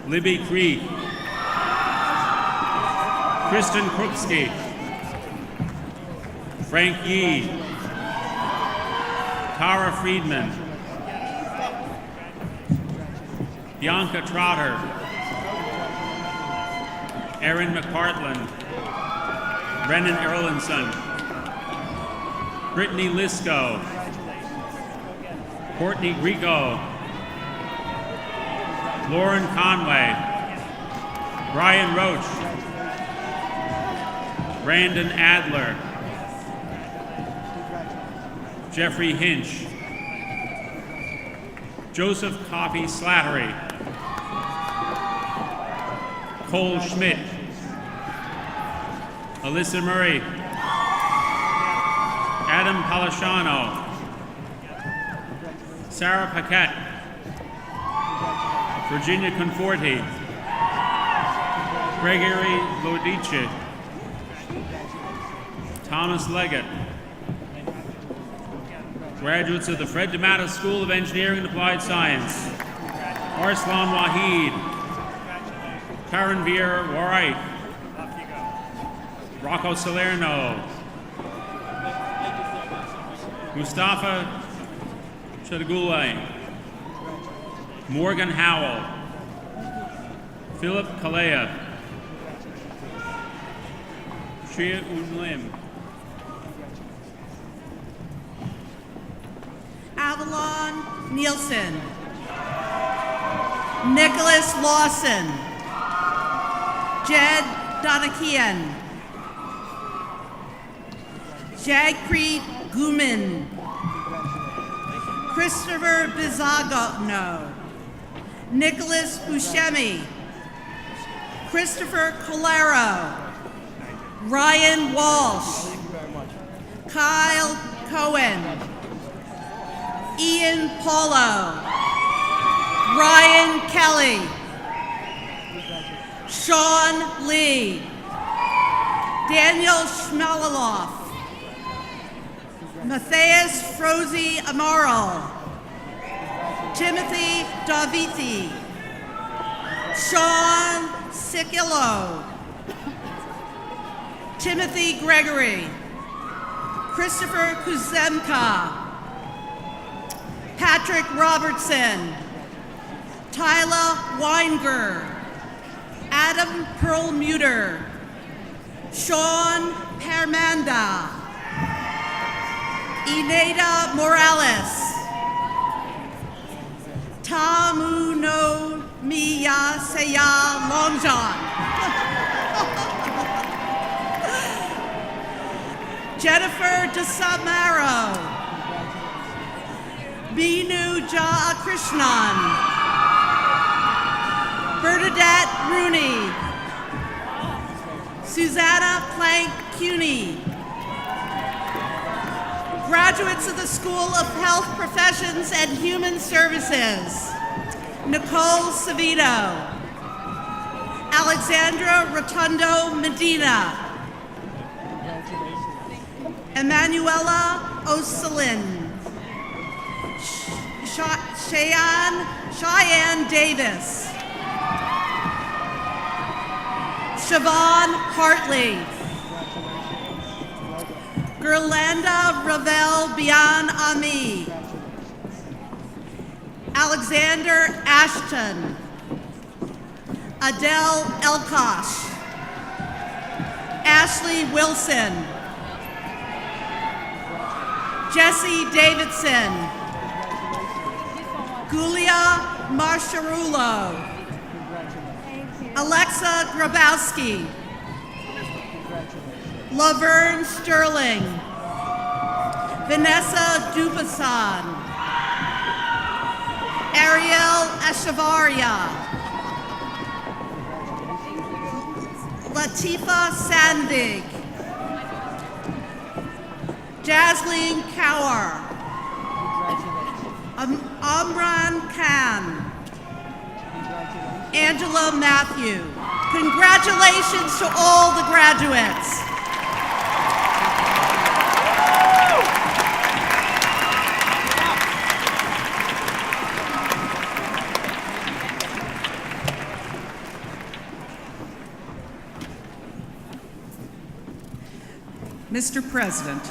Libby Creek. Kristen Krupski. Frank Yee. Tara Friedman. Bianca Trotter. Erin McPartland. Brennan Erlinson. Brittany Lisco. Courtney Grieco. Lauren Conway. Brian Roach. Brandon Adler. Jeffrey Hinch. Joseph Coffey Slattery. Cole Schmidt. Alyssa Murray. Adam Palashano. Sarah Paquette. Virginia Conforti. Gregory Lodice. Thomas Leggett. Graduates of the Fred DeMatta School of Engineering and Applied Science. Arslan Wahid. Karanvir Warait. Rocco Salerno. Mustafa Chadagulay. Morgan Howell. Philip Kalea. Shria Lim. Avalon Nielsen. Nicholas Lawson. Jed Donakian. Jagpreet Guman. Christopher Bizagno. Nicholas Buscemi. Christopher Colero. Ryan Walsh. Kyle Cohen. Ian Paulo. Ryan Kelly. Sean Lee. Daniel Schmaliloff. Matthias Frozy Amaral. Timothy Daviti. Sean Sikilo. Timothy Gregory. Christopher Kuzemka. Patrick Robertson. Tyler Weinger. Adam Perlmutter. Sean Permanda. Ineda Morales. Tamuno Miya Seya Longjohn. Jennifer DeSamaro. Binu Ja Krishnan. Bernadette Rooney. Susanna Plank Cuny. Graduates of the School of Health Professions and Human Services. Nicole Savito. Alexandra Rotundo Medina. Emanuela Oselin. Cheyenne Davis. Siobhan Hartley. Gerlanda Ravel Bian Ami. Alexander Ashton. Adele Elkosh. Ashley Wilson. Jesse Davidson. Gulia Marsharulo. Alexa Grabowski. Laverne Sterling. Vanessa Dupasan. Ariel Ashavaria. Latifa Sandvig. Jasleen Kaur. Amran Khan. Angela Matthew. Congratulations to all the graduates. Mr. President,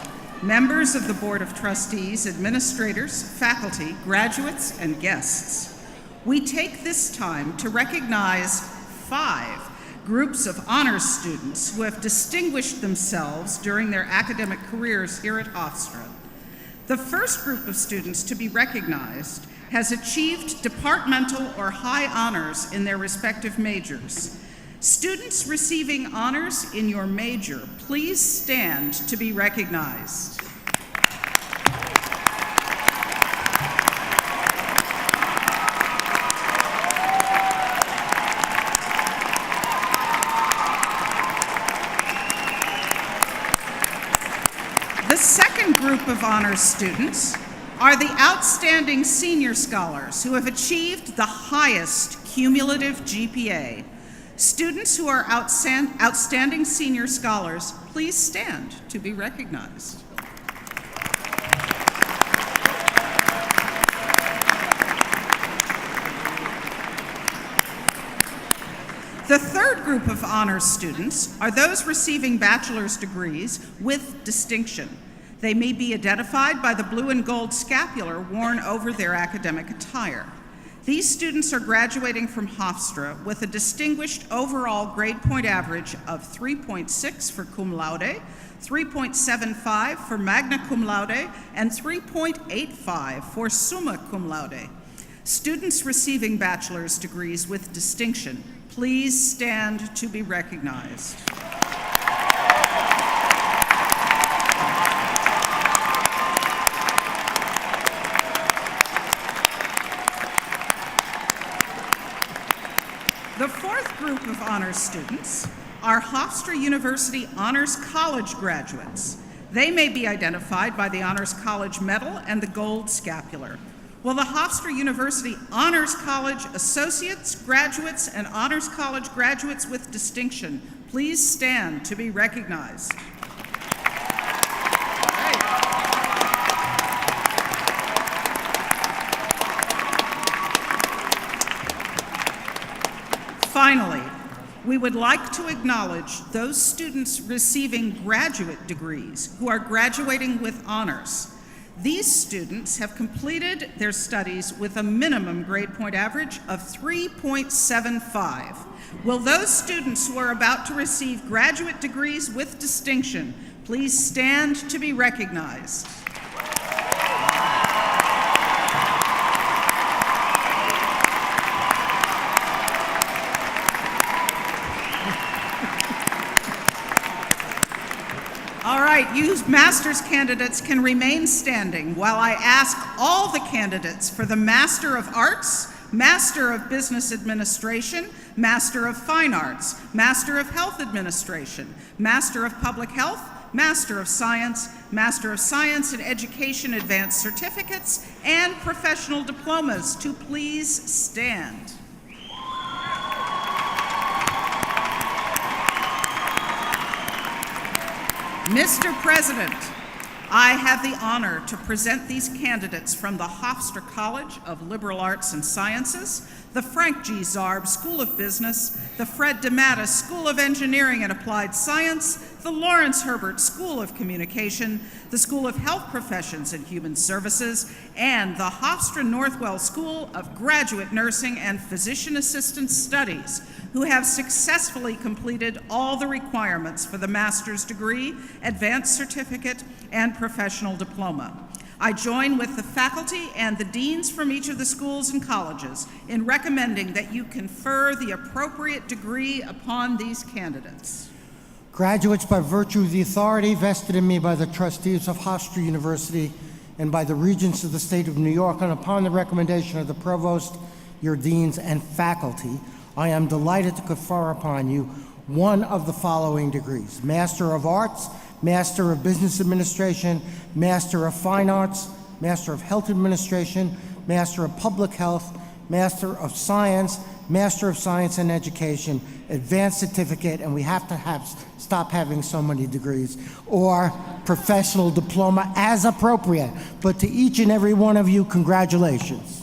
members of the Board of Trustees, administrators, faculty, graduates, and guests, we take this time to recognize 5 groups of honors students who have distinguished themselves during their academic careers here at Hofstra. The first group of students to be recognized has achieved departmental or high honors in their respective majors. Students receiving honors in your major, please stand to be recognized. The second group of honors students are the outstanding senior scholars who have achieved the highest cumulative GPA. Students who are outstanding senior scholars, please stand to be recognized. The third group of honors students are those receiving bachelor's degrees with distinction. They may be identified by the blue and gold scapular worn over their academic attire. These students are graduating from Hofstra with a distinguished overall grade point average of 3.6 for cum laude, 3.75 for magna cum laude, and 3.85 for summa cum laude. Students receiving bachelor's degrees with distinction, please stand to be recognized. The fourth group of honors students are Hofstra University Honors College graduates. They may be identified by the Honors College medal and the gold scapular. Will the Hofstra University Honors College associates, graduates, and Honors College graduates with distinction please stand to be recognized? Finally, we would like to acknowledge those students receiving graduate degrees who are graduating with honors. These students have completed their studies with a minimum grade point average of 3.75. Will those students who are about to receive graduate degrees with distinction please stand to be recognized? All right, you master's candidates can remain standing while I ask all the candidates for the Master of Arts, Master of Business Administration, Master of Fine Arts, Master of Health Administration, Master of Public Health, Master of Science in Education Advanced Certificates, and professional diplomas to please stand. Mr. President, I have the honor to present these candidates from the Hofstra College of Liberal Arts and Sciences, the Frank G. Zarb School of Business, the Fred DeMatteis School of Engineering and Applied Science, the Lawrence Herbert School of Communication, the School of Health Professions and Human Services, and the Hofstra Northwell School of Graduate Nursing and Physician Assistant Studies, who have successfully completed all the requirements for the master's degree, advanced certificate, and professional diploma. I join with the faculty and the deans from each of the schools and colleges in recommending that you confer the appropriate degree upon these candidates. Graduates, by virtue of the authority vested in me by the trustees of Hofstra University and by the regents of the state of New York, and upon the recommendation of the provost, your deans, and faculty, I am delighted to confer upon you one of the following degrees: Master of Arts, Master of Business Administration, Master of Fine Arts, Master of Health Administration, Master of Public Health, Master of Science in Education, Advanced Certificate, and we have to stop having so many degrees, or Professional Diploma as appropriate. But to each and every one of you, congratulations.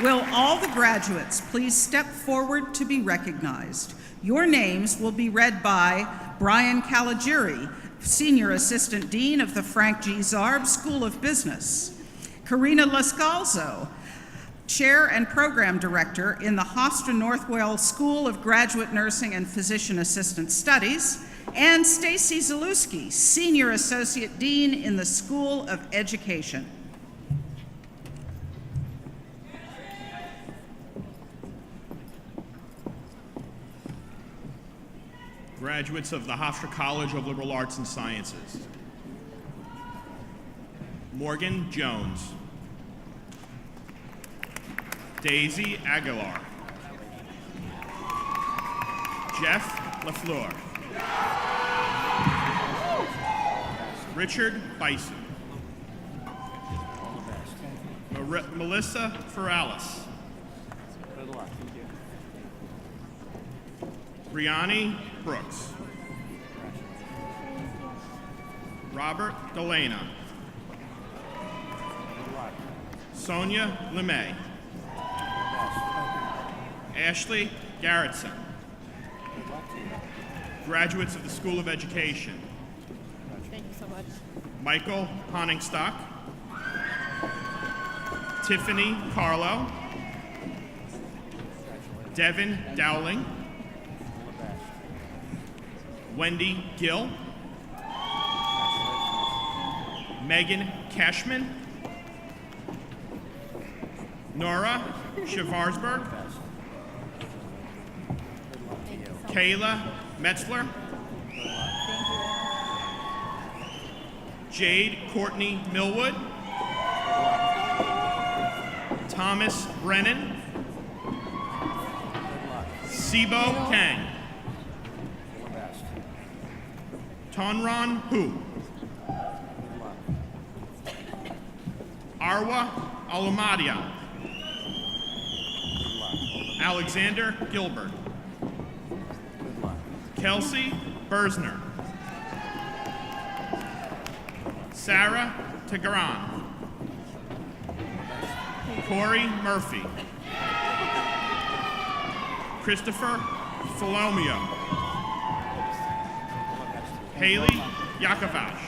Will all the graduates please step forward to be recognized? Your names will be read by Brian Caligiuri, Senior Assistant Dean of the Frank G. Zarb School of Business; Karina Lascalzo, Chair and Program Director in the Hofstra Northwell School of Graduate Nursing and Physician Assistant Studies; and Stacy Zalewski, Senior Associate Dean in the School of Education. Graduates of the Hofstra College of Liberal Arts and Sciences: Morgan Jones, Daisy Aguilar, Jeff LaFleur, Richard Bison, Melissa Ferralis, Brianni Brooks, Robert Delana, Sonia LeMay, Ashley Garrettson. Graduates of the School of Education: Thank you so much. Michael Honningstock, Tiffany Carlo, Devin Dowling, Wendy Gill, Megan Cashman, Nora Shavarsberg, Kayla Metzler, Jade Courtney Millwood, Thomas Brennan, Sibo Kang, Tonron Hu, Arwa Alumadia, Alexander Gilbert, Kelsey Bersner, Sarah Tagaran, Corey Murphy, Christopher Filomio, Haley Yakovash,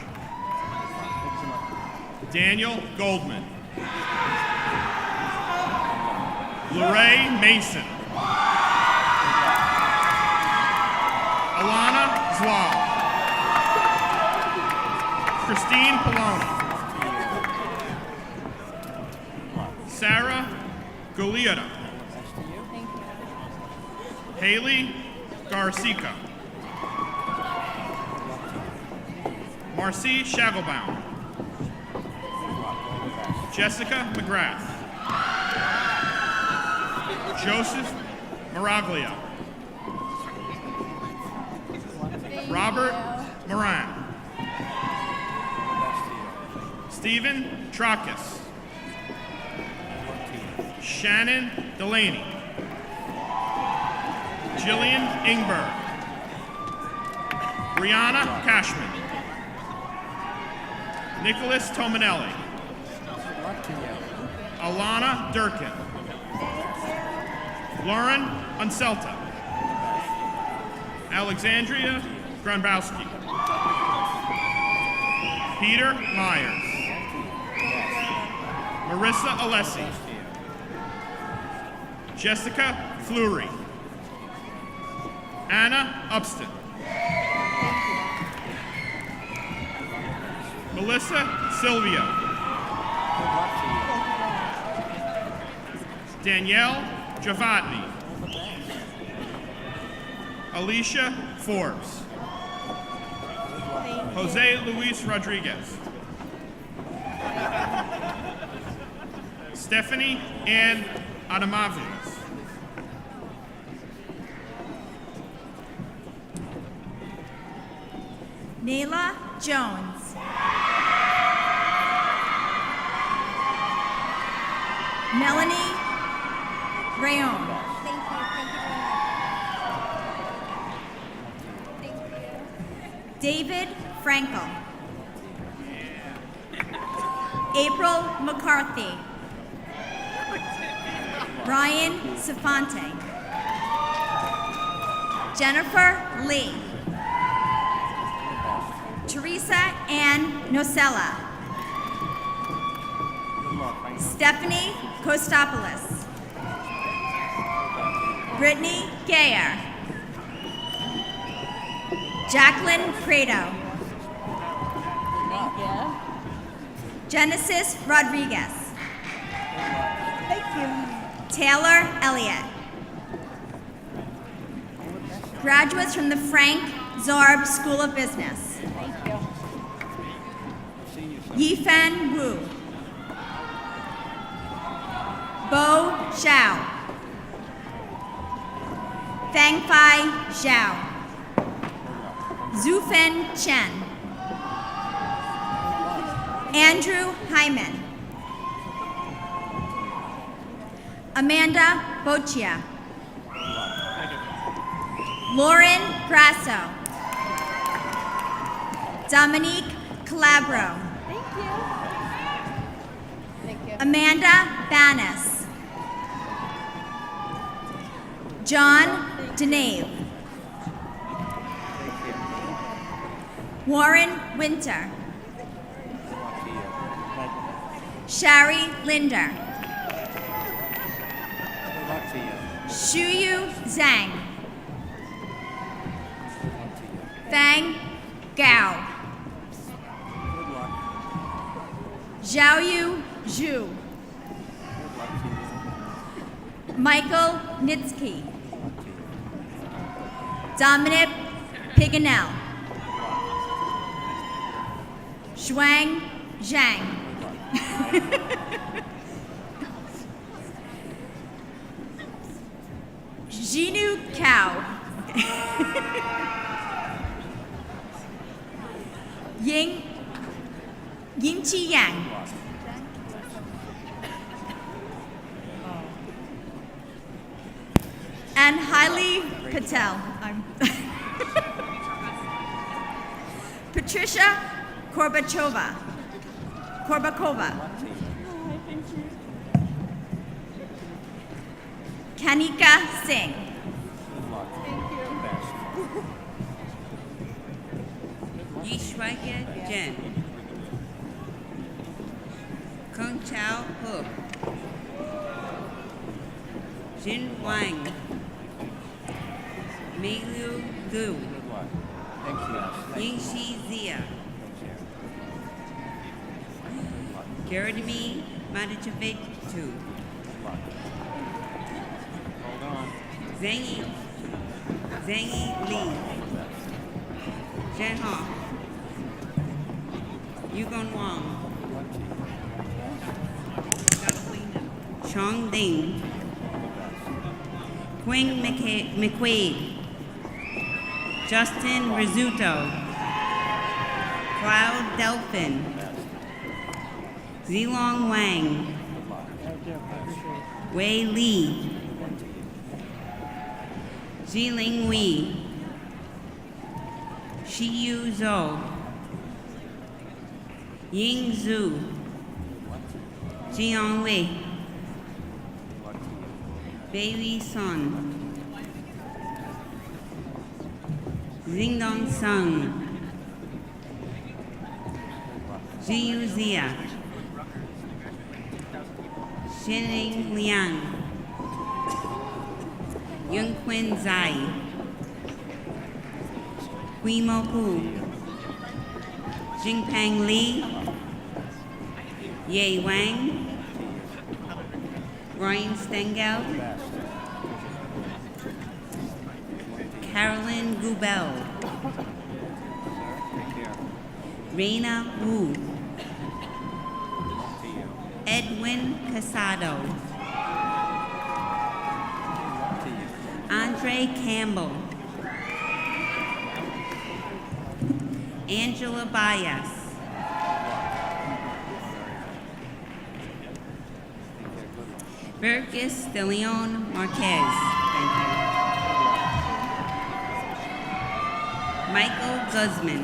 Daniel Goldman, Lorraine Mason, Alana Zwal, Christine Polona, Sarah Guliota, Haley Garcica, Marcy Shagelbaum, Jessica McGrath, Joseph Maraglia, Robert Moran, Stephen Tracus, Shannon Delaney, Jillian Ingberg, Brianna Cashman, Nicholas Tominelli, Alana Durkin, Lauren Unselta. Alexandria Grunbowski. Peter Myers. Marissa Alessi. Jessica Fleury. Anna Upston. Melissa Silvio. Danielle Javatny. Alicia Forbes. Jose Luis Rodriguez. Stephanie Ann Adamaviz. Nayla Jones. Melanie Rayon. David Frankel. April McCarthy. Ryan Safante. Jennifer Lee. Teresa Ann Nocella. Stephanie Kostopoulos. Brittany Gayer. Jacqueline Prado. Thank you. Genesis Rodriguez. Thank you. Taylor Elliott. Graduates from the Frank Zarb School of Business. Thank you. Yifan Wu. Bo Xiao. Fangfai Zhao. Zufen Chen. Andrew Hyman. Amanda Boccia. Lauren Grasso. Dominique Calabro. Thank you. Thank you. Amanda Banas. John Denave. Warren Winter. Shari Linder. Shuyu Zhang. Fang Gao. Zhaoyu Zhu. Michael Nitsky. Dominic Piganel. Shuang Zhang. Jinu Cao. Yingqi Yang. And Hailey Patel. Patricia Korbakova. Kanika Singh. Yishwaya Jen. Kung Chao Hu. Jin Wang. Meilu Gu. Yingxi Zia. Garadimi Madichavik Tu. Zhang Li. Zhen Hong. Yugon Wang. Chong Ding. Quinn McQuaid. Justin Rizzuto. Cloud Delphin. Zilong Wang. Wei Li. Ziling Wei. Shiyu Zhou. Ying Zhu. Jiang Wei. Bailey Son, Zingdong Sung, Jiyu Zia, Xining Liang, Yungquin Zai, Guimo Pu, Jingpeng Li, Ye Wang, Ryan Stengel, Carolyn Gubel, Reina Wu, Edwin Casado, Andre Campbell, Angela Bias, Burgess de Leon Marquez. Thank you. Michael Guzman.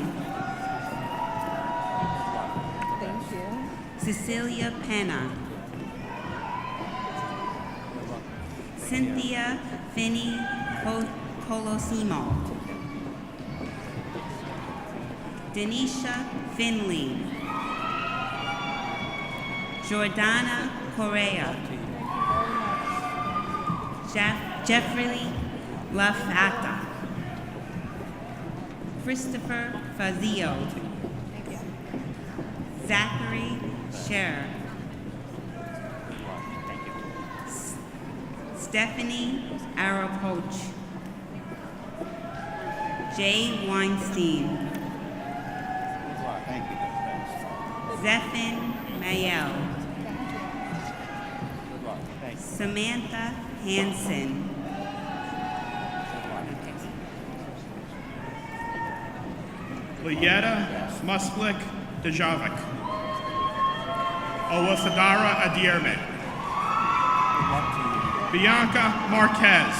Thank you. Cecilia Pena. Cynthia Finney Colosimo. Denisha Finley. Jordana Correa. Jeffrey Lafata. Christopher Fazio. Zachary Scher. Stephanie Arapoch. Jay Weinstein. Zephin Mayel. Samantha Hansen. Lieta Musklik Dejavik. Owafadara Adierme. Bianca Marquez.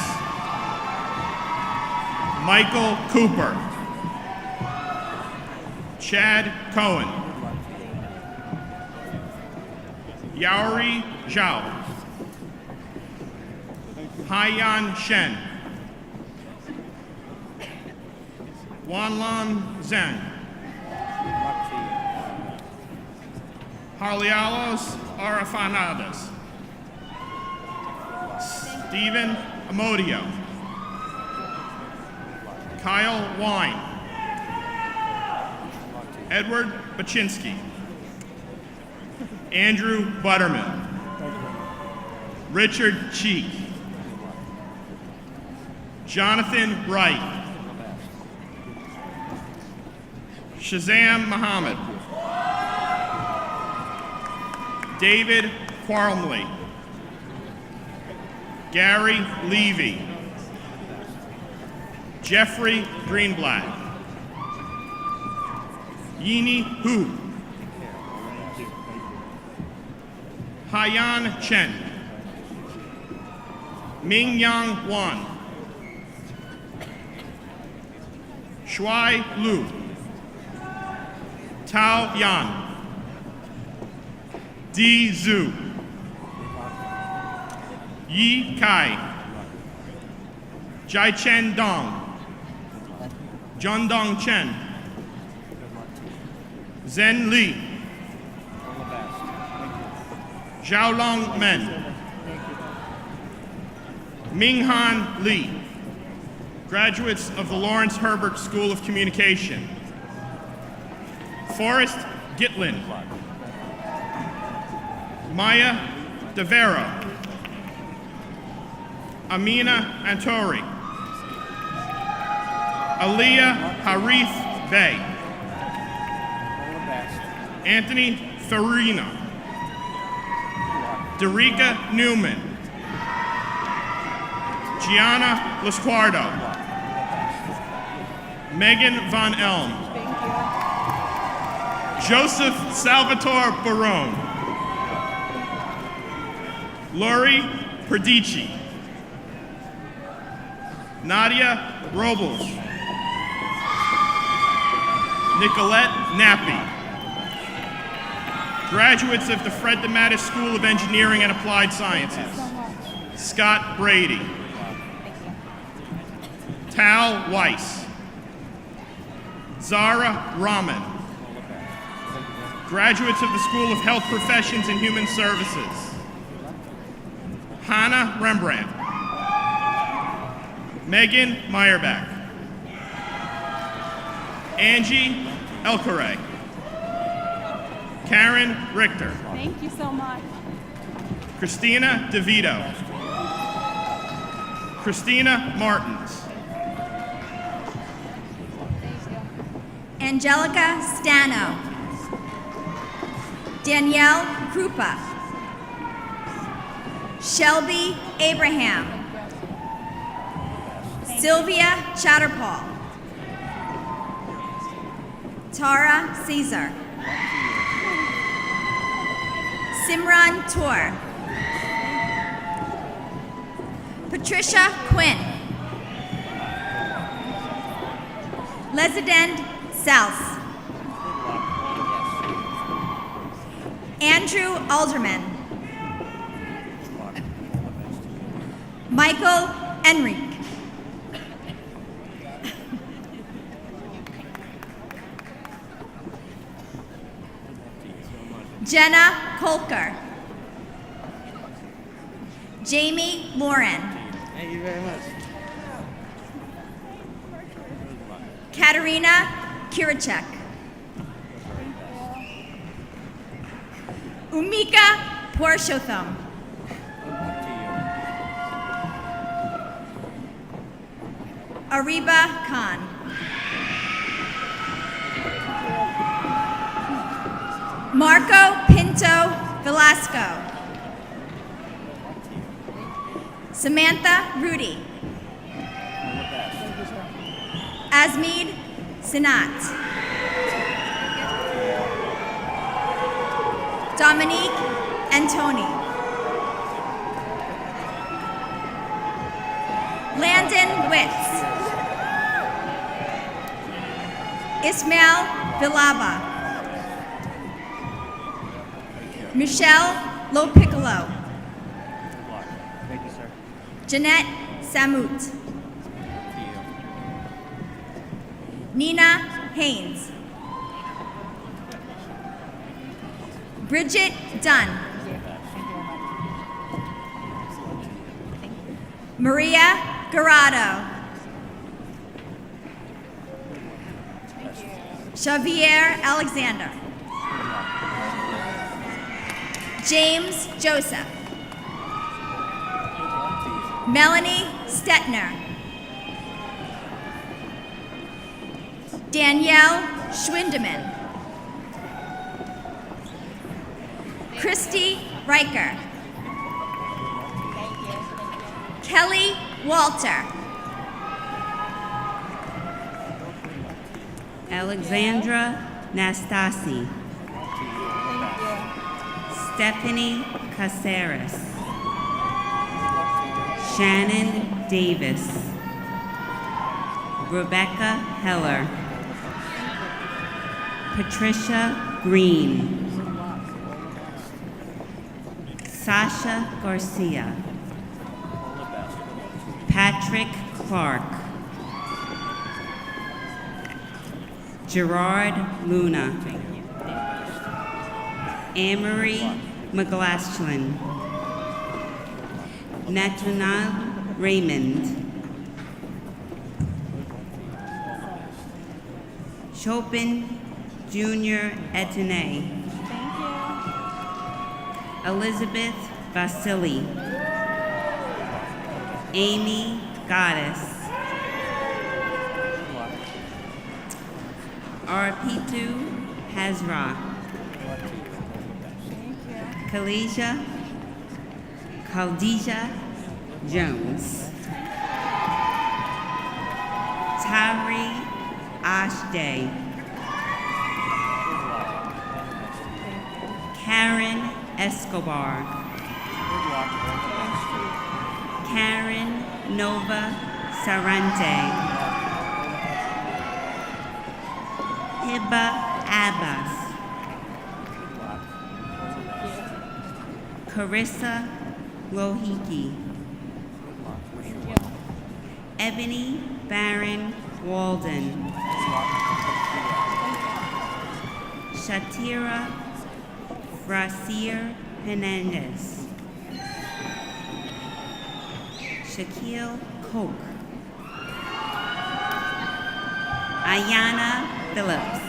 Michael Cooper. Chad Cohen. Yaori Zhao. Haiyan Shen. Wanlan Zhang. Harlialos Arafanadas. Stephen Amodio. Kyle Wine. Edward Baczynski. Andrew Butterman. Richard Cheek. Jonathan Wright. Shazam Muhammad. David Quarmley. Gary Levy. Jeffrey Greenblatt. Yini Hu. Haiyan Chen. Mingyang Wan. Shuai Lu. Tao Yan. Di Zhu. Yi Kai. Jai Chen Dong. Jundong Chen. Zhen Li. Xiaolong Men. Minghan Li. Graduates of the Lawrence Herbert School of Communication. Forrest Gitlin. Maya DeVero. Amina Antori. Aliyah Harith Bey. Anthony Farina. Derica Newman. Gianna Lasquardo. Megan Von Elm. Joseph Salvatore Barone. Lori Perdici. Nadia Robles. Nicolette Nappi. Graduates of the Fred DeMatteis School of Engineering and Applied Sciences. Scott Brady. Tal Weiss. Zara Rahman. Graduates of the School of Health Professions and Human Services. Hannah Rembrandt. Megan Meyerback. Angie Elkaray. Karen Richter. Thank you so much. Christina DeVito. Christina Martins. Angelica Stano. Danielle Krupa. Shelby Abraham. Sylvia Chatterpaul. Tara Caesar. Simran Tour. Patricia Quinn. Lesidend South. Andrew Alderman. Michael Enrique. Jenna Kolker. Jamie Lauren. Thank you very much. Katerina Kirachek. Umika Purshotham. Ariba Khan. Marco Pinto Velasco. Samantha Rudy. Asmeed Sinat. Dominique Antoni. Landon Witz. Ismail Vilaba. Michelle Lopiccolo. Thank you, sir. Jeanette Samut. Nina Haynes. Bridget Dunn. Maria Garado. Xavier Alexander. James Joseph. Melanie Stetner. Danielle Schwindeman. Christy Riker. Kelly Walter. Alexandra Nastasi. Stephanie Caceres. Shannon Davis. Rebecca Heller. Patricia Green. Sasha Garcia. Patrick Clark. Gerard Luna. Amory McGlaslin. Nathaniel Raymond. Chopin Jr. Etienne. Elizabeth Vasily. Amy Goddess. Arpitu Hazra. Khadija Jones. Tari Ashday. Karen Escobar. Karen Nova Sarante. Hiba Abbas. Carissa Lohiki. Ebony Barron Walden, Shatira Frasier Hernandez, Shaquille Koch, Ayana Phillips,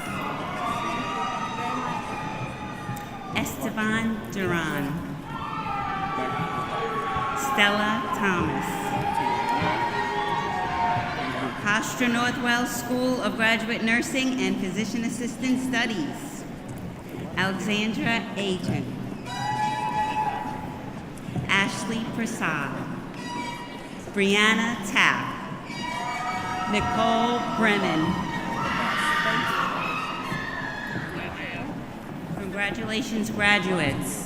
Esteban Duran, Stella Thomas, Hofstra Northwell School of Graduate Nursing and Physician Assistant Studies, Alexandra Agen, Ashley Prasad, Brianna Tapp, Nicole Brennan. Congratulations, graduates.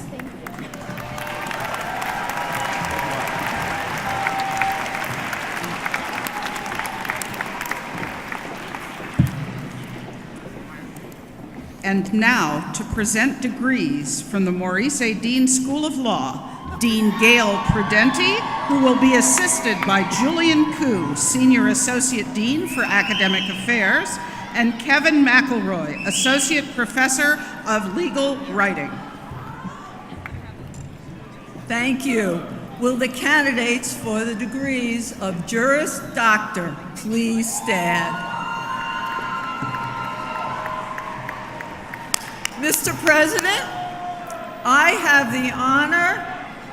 And now, to present degrees from the Maurice A. Dean School of Law, Dean Gail Prudenti, who will be assisted by Julian Koo, Senior Associate Dean for Academic Affairs, and Kevin McElroy, Associate Professor of Legal Writing. Thank you. Will the candidates for the degrees of Juris Doctor please stand? Mr. President, I have the honor,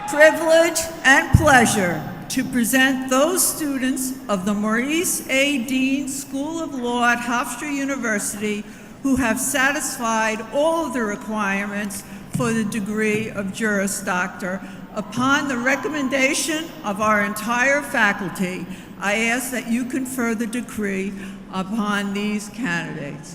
privilege, and pleasure to present those students of the Maurice A. Dean School of Law at Hofstra University who have satisfied all of the requirements for the degree of Juris Doctor. Upon the recommendation of our entire faculty, I ask that you confer the decree upon these candidates.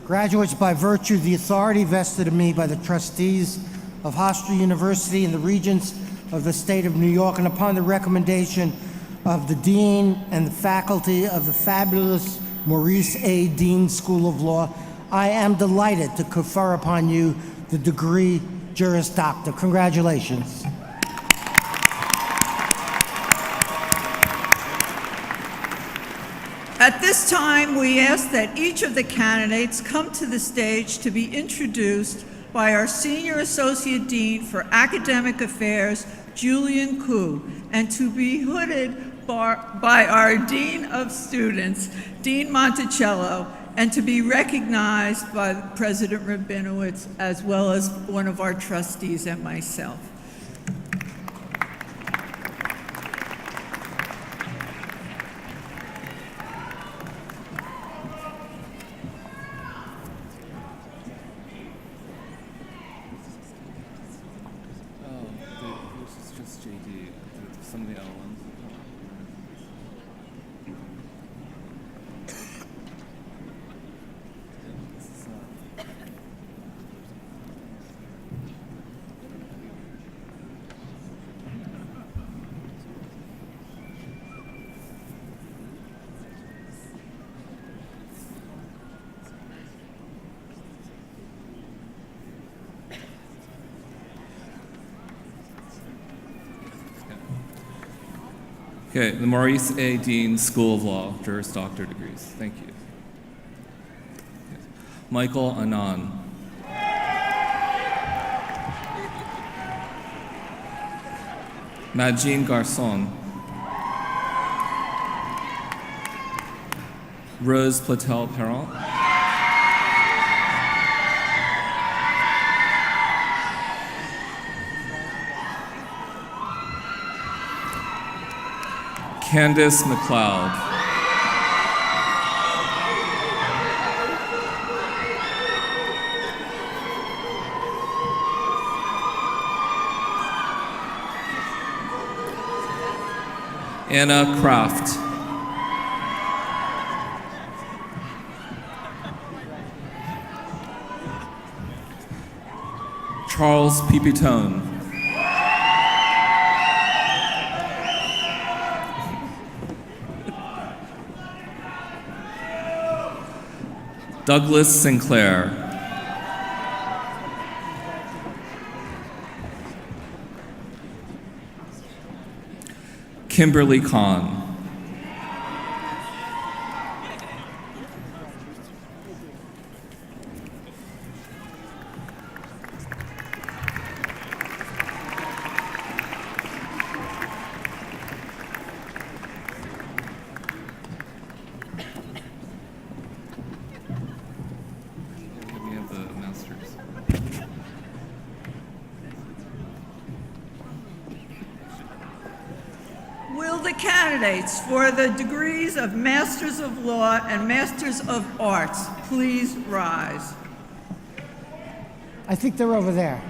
Graduates, by virtue of the authority vested in me by the trustees of Hofstra University and the Regents of the State of New York, and upon the recommendation of the Dean and the faculty of the fabulous Maurice A. Dean School of Law, I am delighted to confer upon you the degree Juris Doctor. Congratulations. At this time, we ask that each of the candidates come to the stage to be introduced by our Senior Associate Dean for Academic Affairs, Julian Koo, and to be hooded by our Dean of Students, Dean Monticello, and to be recognized by President Rabinowitz, as well as one of our trustees and myself. Okay, the Maurice A. Dean School of Law, Juris Doctor degrees. Thank you. Michael Anand. Madjine Garçon. Rose Platel-Perron. Candace McLeod. Anna Kraft. Charles Pipitone. Douglas Sinclair. Kimberly Kahn. the candidates for the degrees of Masters of Law and Masters of Arts please rise? I think they're over there.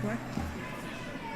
What?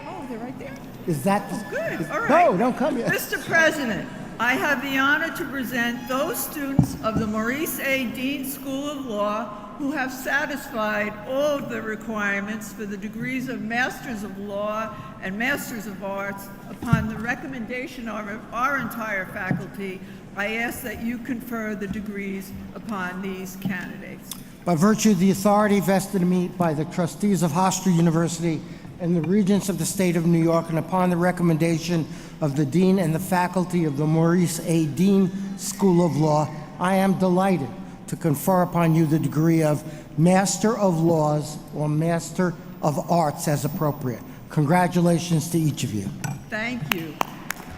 Oh, they're right there. Is that? Oh, good. All right. No, don't come yet. Mr. President, I have the honor to present those students of the Maurice A. Dean School of Law who have satisfied all of the requirements for the degrees of Masters of Law and Masters of Arts. Upon the recommendation of our entire faculty, I ask that you confer the degrees upon these candidates. By virtue of the authority vested in me by the trustees of Hofstra University and the Regents of the State of New York, and upon the recommendation of the Dean and the faculty of the Maurice A. Dean School of Law, I am delighted to confer upon you the degree of Master of Laws or Master of Arts as appropriate. Congratulations to each of you. Thank you.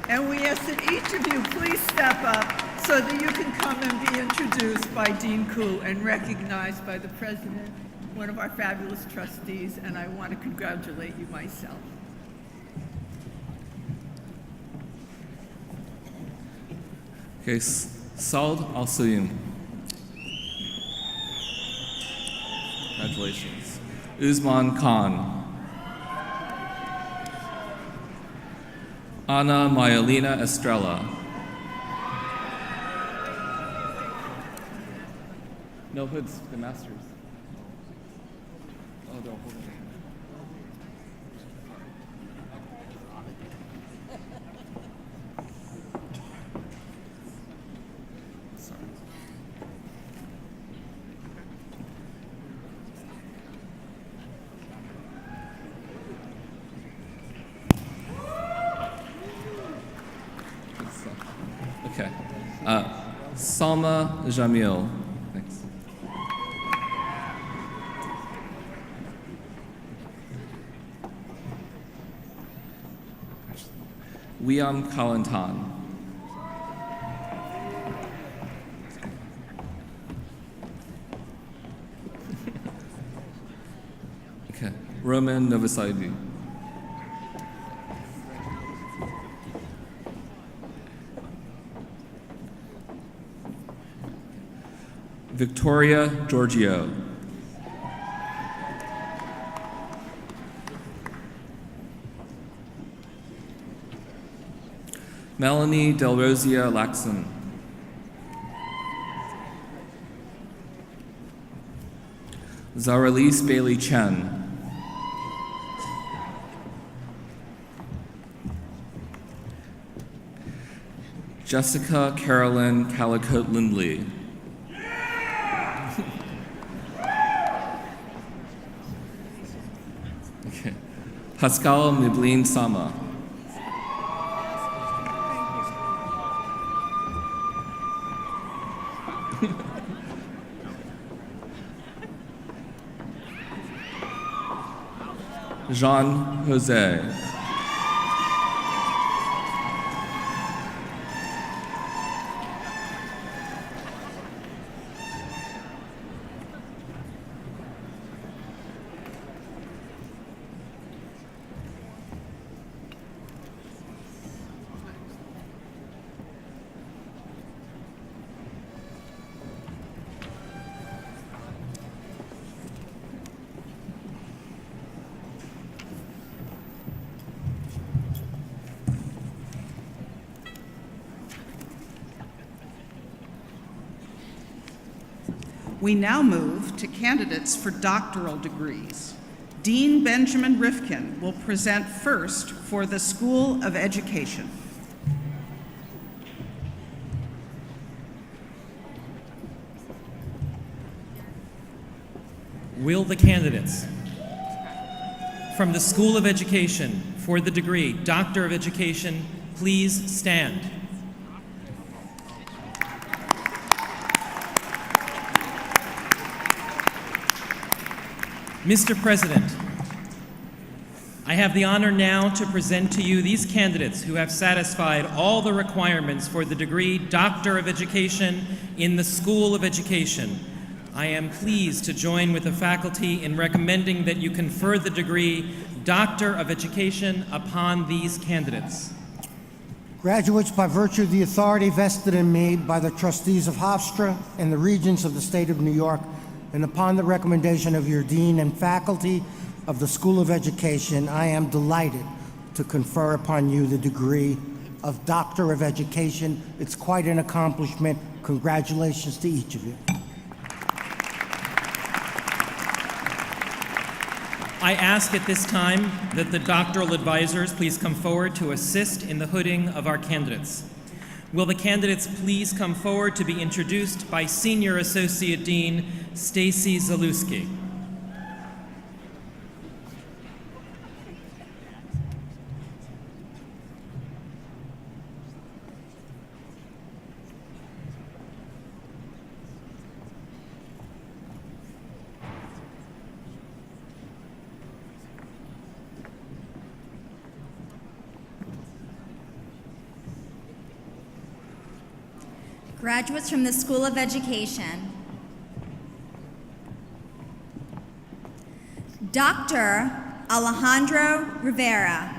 And we ask that each of you please step up so that you can come and be introduced by Dean Koo and recognized by the President, one of our fabulous trustees, and I want to congratulate you myself. Okay, Saud Al-Suyum. Congratulations. Usman Khan. Ana Mayalina Estrella. No hoods, the masters. Oh, don't hold it. Sorry. Good stuff. Okay. Salma Jamil. Thanks. Wiam Kalantan. Okay. Roman Novosaidi. Victoria Giorgio. Melanie Del Rosia Laxon. Zaralise Bailey Chen. Jessica Carolyn Calicote Lindley. Okay. Pascal Miblin Sama. Jean Jose. We now move to candidates for doctoral degrees. Dean Benjamin Rifkin will present first for the School of Education. Will the candidates from the School of Education for the degree Doctor of Education please stand? Mr. President, I have the honor now to present to you these candidates who have satisfied all the requirements for the degree Doctor of Education in the School of Education. I am pleased to join with the faculty in recommending that you confer the degree Doctor of Education upon these candidates. Graduates, by virtue of the authority vested in me by the trustees of Hofstra and the Regents of the State of New York, and upon the recommendation of your dean and faculty of the School of Education, I am delighted to confer upon you the degree of Doctor of Education. It's quite an accomplishment. Congratulations to each of you. I ask at this time that the doctoral advisors please come forward to assist in the hooding of our candidates. Will the candidates please come forward to be introduced by Senior Associate Dean Stacy Zalewski. Graduates from the School of Education. Dr. Alejandro Rivera.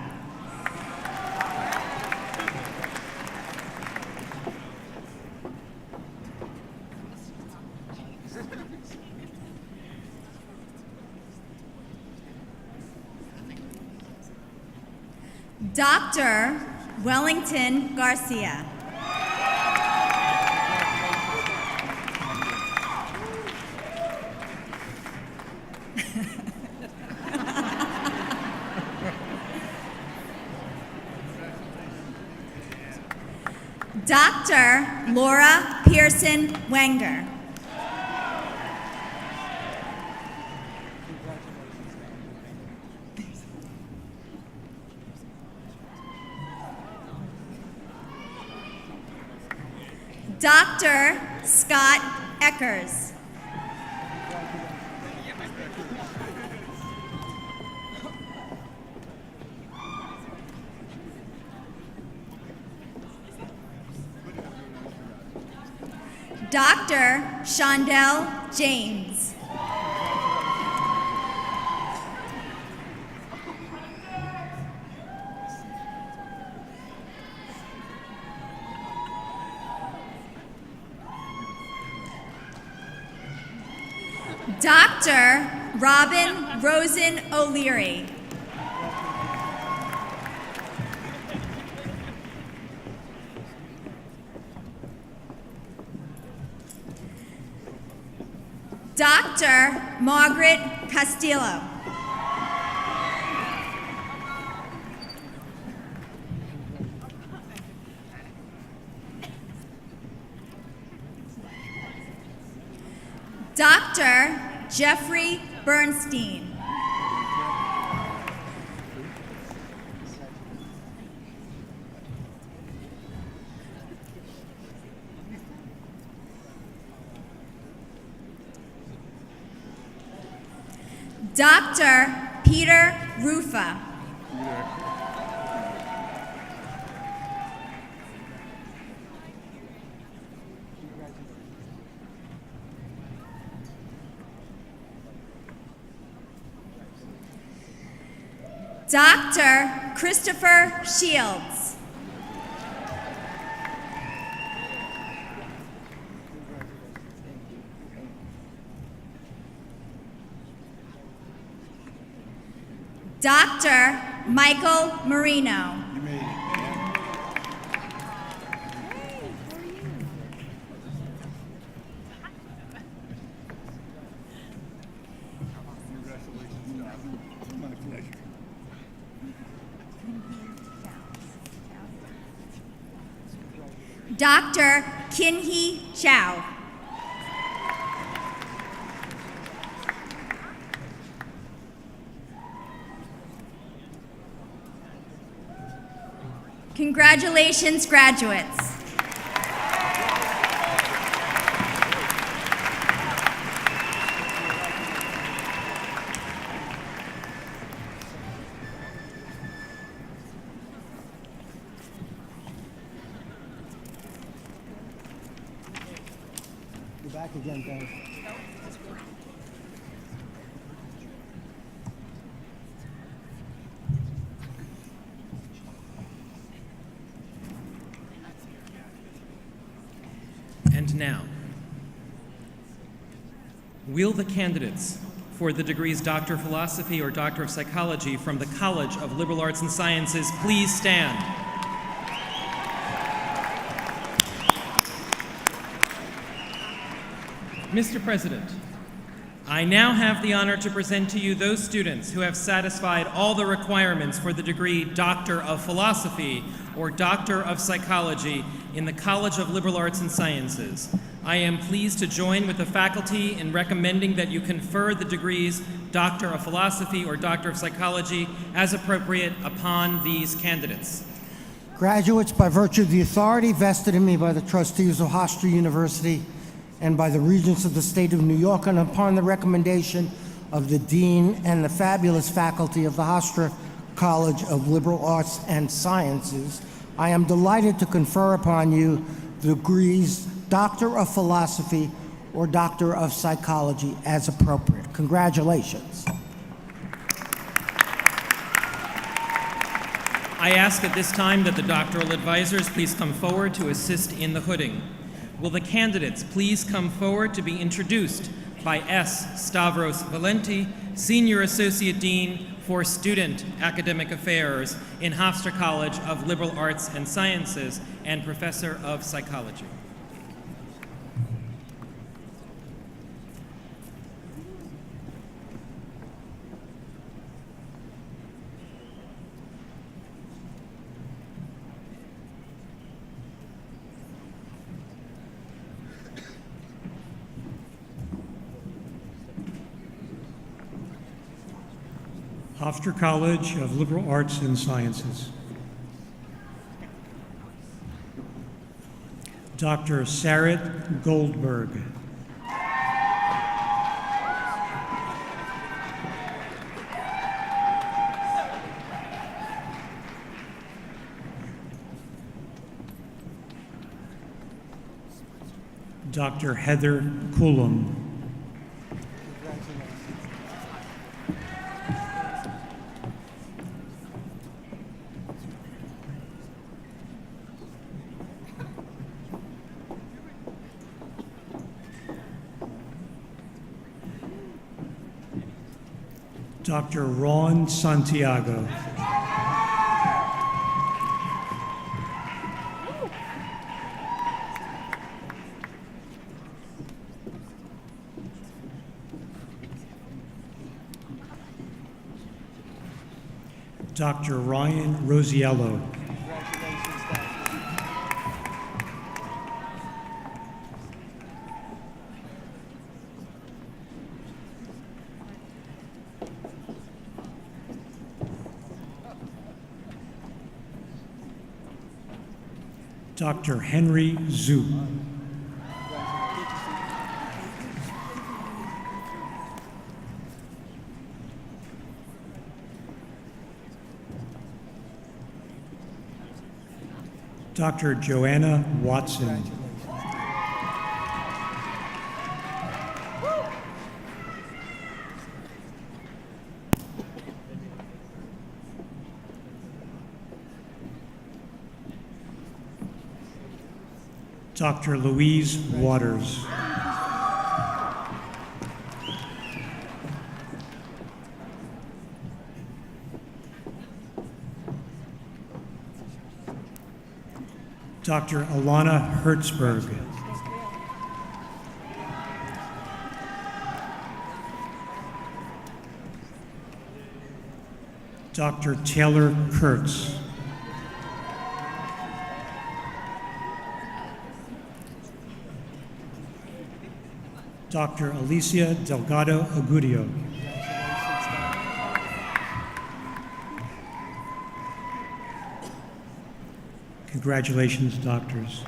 Dr. Wellington Garcia. Dr. Laura Pearson Wenger. Dr. Scott Eckers. Dr. Shondell James. Dr. Robin Rosen O'Leary. Dr. Margaret Castillo. Dr. Jeffrey Bernstein. Dr. Peter Rufa. Dr. Christopher Shields. Dr. Michael Marino. Dr. Kinhee Chow. Congratulations, graduates. You're back again, guys. And now, will the candidates for the degrees Doctor of Philosophy or Doctor of Psychology from the College of Liberal Arts and Sciences please stand? Mr. President, I now have the honor to present to you those students who have satisfied all the requirements for the degree Doctor of Philosophy or Doctor of Psychology in the College of Liberal Arts and Sciences. I am pleased to join with the faculty in recommending that you confer the degrees Doctor of Philosophy or Doctor of Psychology as appropriate upon these candidates. Graduates, by virtue of the authority vested in me by the trustees of Hofstra University and by the Regents of the State of New York, and upon the recommendation of the Dean and the fabulous faculty of the Hofstra College of Liberal Arts and Sciences, I am delighted to confer upon you the degrees Doctor of Philosophy or Doctor of Psychology as appropriate. Congratulations. I ask at this time that the doctoral advisors please come forward to assist in the hooding. Will the candidates please come forward to be introduced by S. Stavros Valenti, Senior Associate Dean for Student Academic Affairs in Hofstra College of Liberal Arts and Sciences and Professor of Psychology. Hofstra College of Liberal Arts and Sciences. Dr. Sarit Goldberg. Dr. Heather Coulomb. Dr. Ron Santiago. Dr. Ryan Rosiello. Dr. Henry Zhu. Dr. Joanna Watson. Dr. Louise Waters. Dr. Alana Hertzberg. Dr. Taylor Kurtz. Dr. Alicia Delgado Agudio. Congratulations, doctors.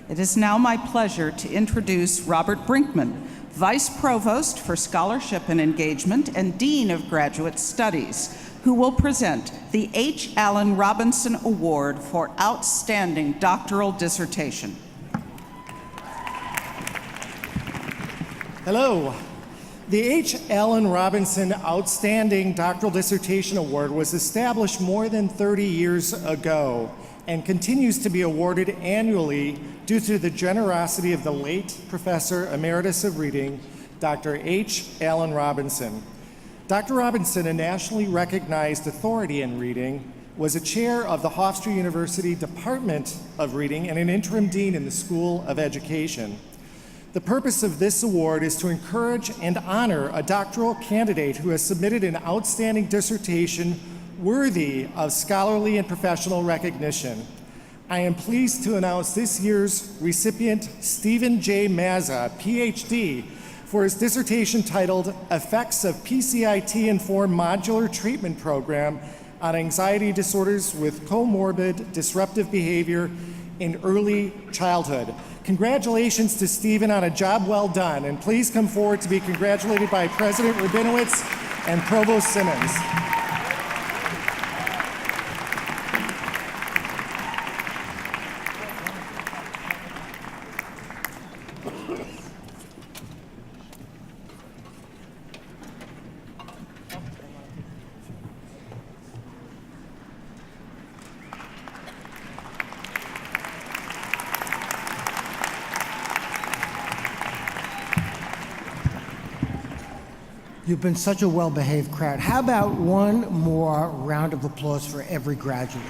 It is now my pleasure to introduce Robert Brinkman, Vice Provost for Scholarship and Engagement and Dean of Graduate Studies, who will present the H. Allen Robinson Award for Outstanding Doctoral Dissertation. Hello. The H. Allen Robinson Outstanding Doctoral Dissertation Award was established more than 30 years ago and continues to be awarded annually due to the generosity of the late Professor Emeritus of Reading, Dr. H. Allen Robinson. Dr. Robinson, a nationally recognized authority in reading, was a chair of the Hofstra University Department of Reading and an interim dean in the School of Education. The purpose of this award is to encourage and honor a doctoral candidate who has submitted an outstanding dissertation worthy of scholarly and professional recognition. I am pleased to announce this year's recipient, Stephen J. Mazza, PhD, for his dissertation titled Effects of PCIT-Informed Modular Treatment Program on Anxiety Disorders with Comorbid Disruptive Behavior in Early Childhood. Congratulations to Stephen on a job well done, and please come forward to be congratulated by President Rabinowitz and Provost Simmons. You've been such a well-behaved crowd. How about one more round of applause for every graduate?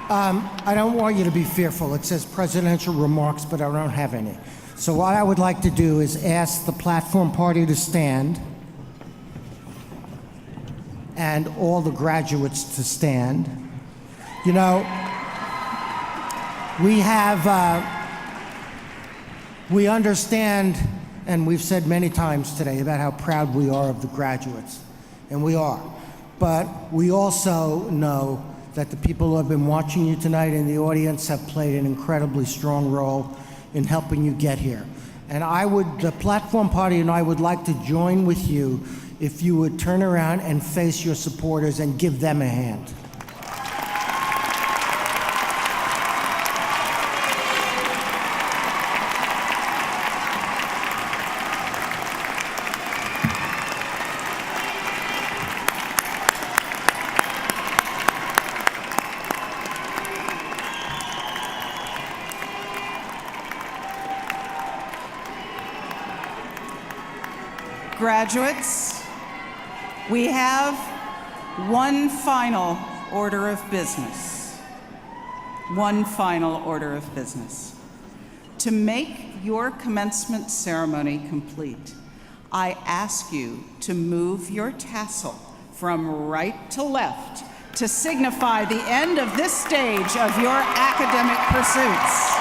I don't want you to be fearful. It says presidential remarks, but I don't have any. So what I would like to do is ask the platform party to stand, and all the graduates to stand. You know, we understand, and we've said many times today about how proud we are of the graduates, and we are. But we also know that the people who have been watching you tonight in the audience have played an incredibly strong role in helping you get here. And the platform party and I would like to join with you if you would turn around and face your supporters and give them a hand. Graduates, we have one final order of business. One final order of business. To make your commencement ceremony complete, I ask you to move your tassel from right to left to signify the end of this stage of your academic pursuits.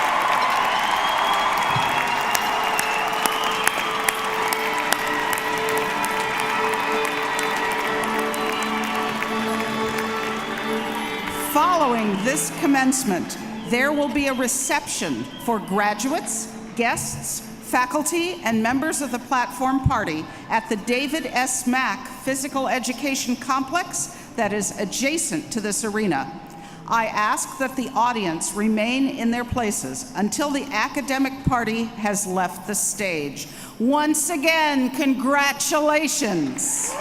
Following this commencement, there will be a reception for graduates, guests, faculty, and members of the platform party at the David S. Mack Physical Education Complex that is adjacent to this arena. I ask that the audience remain in their places until the academic party has left the stage. Once again, congratulations.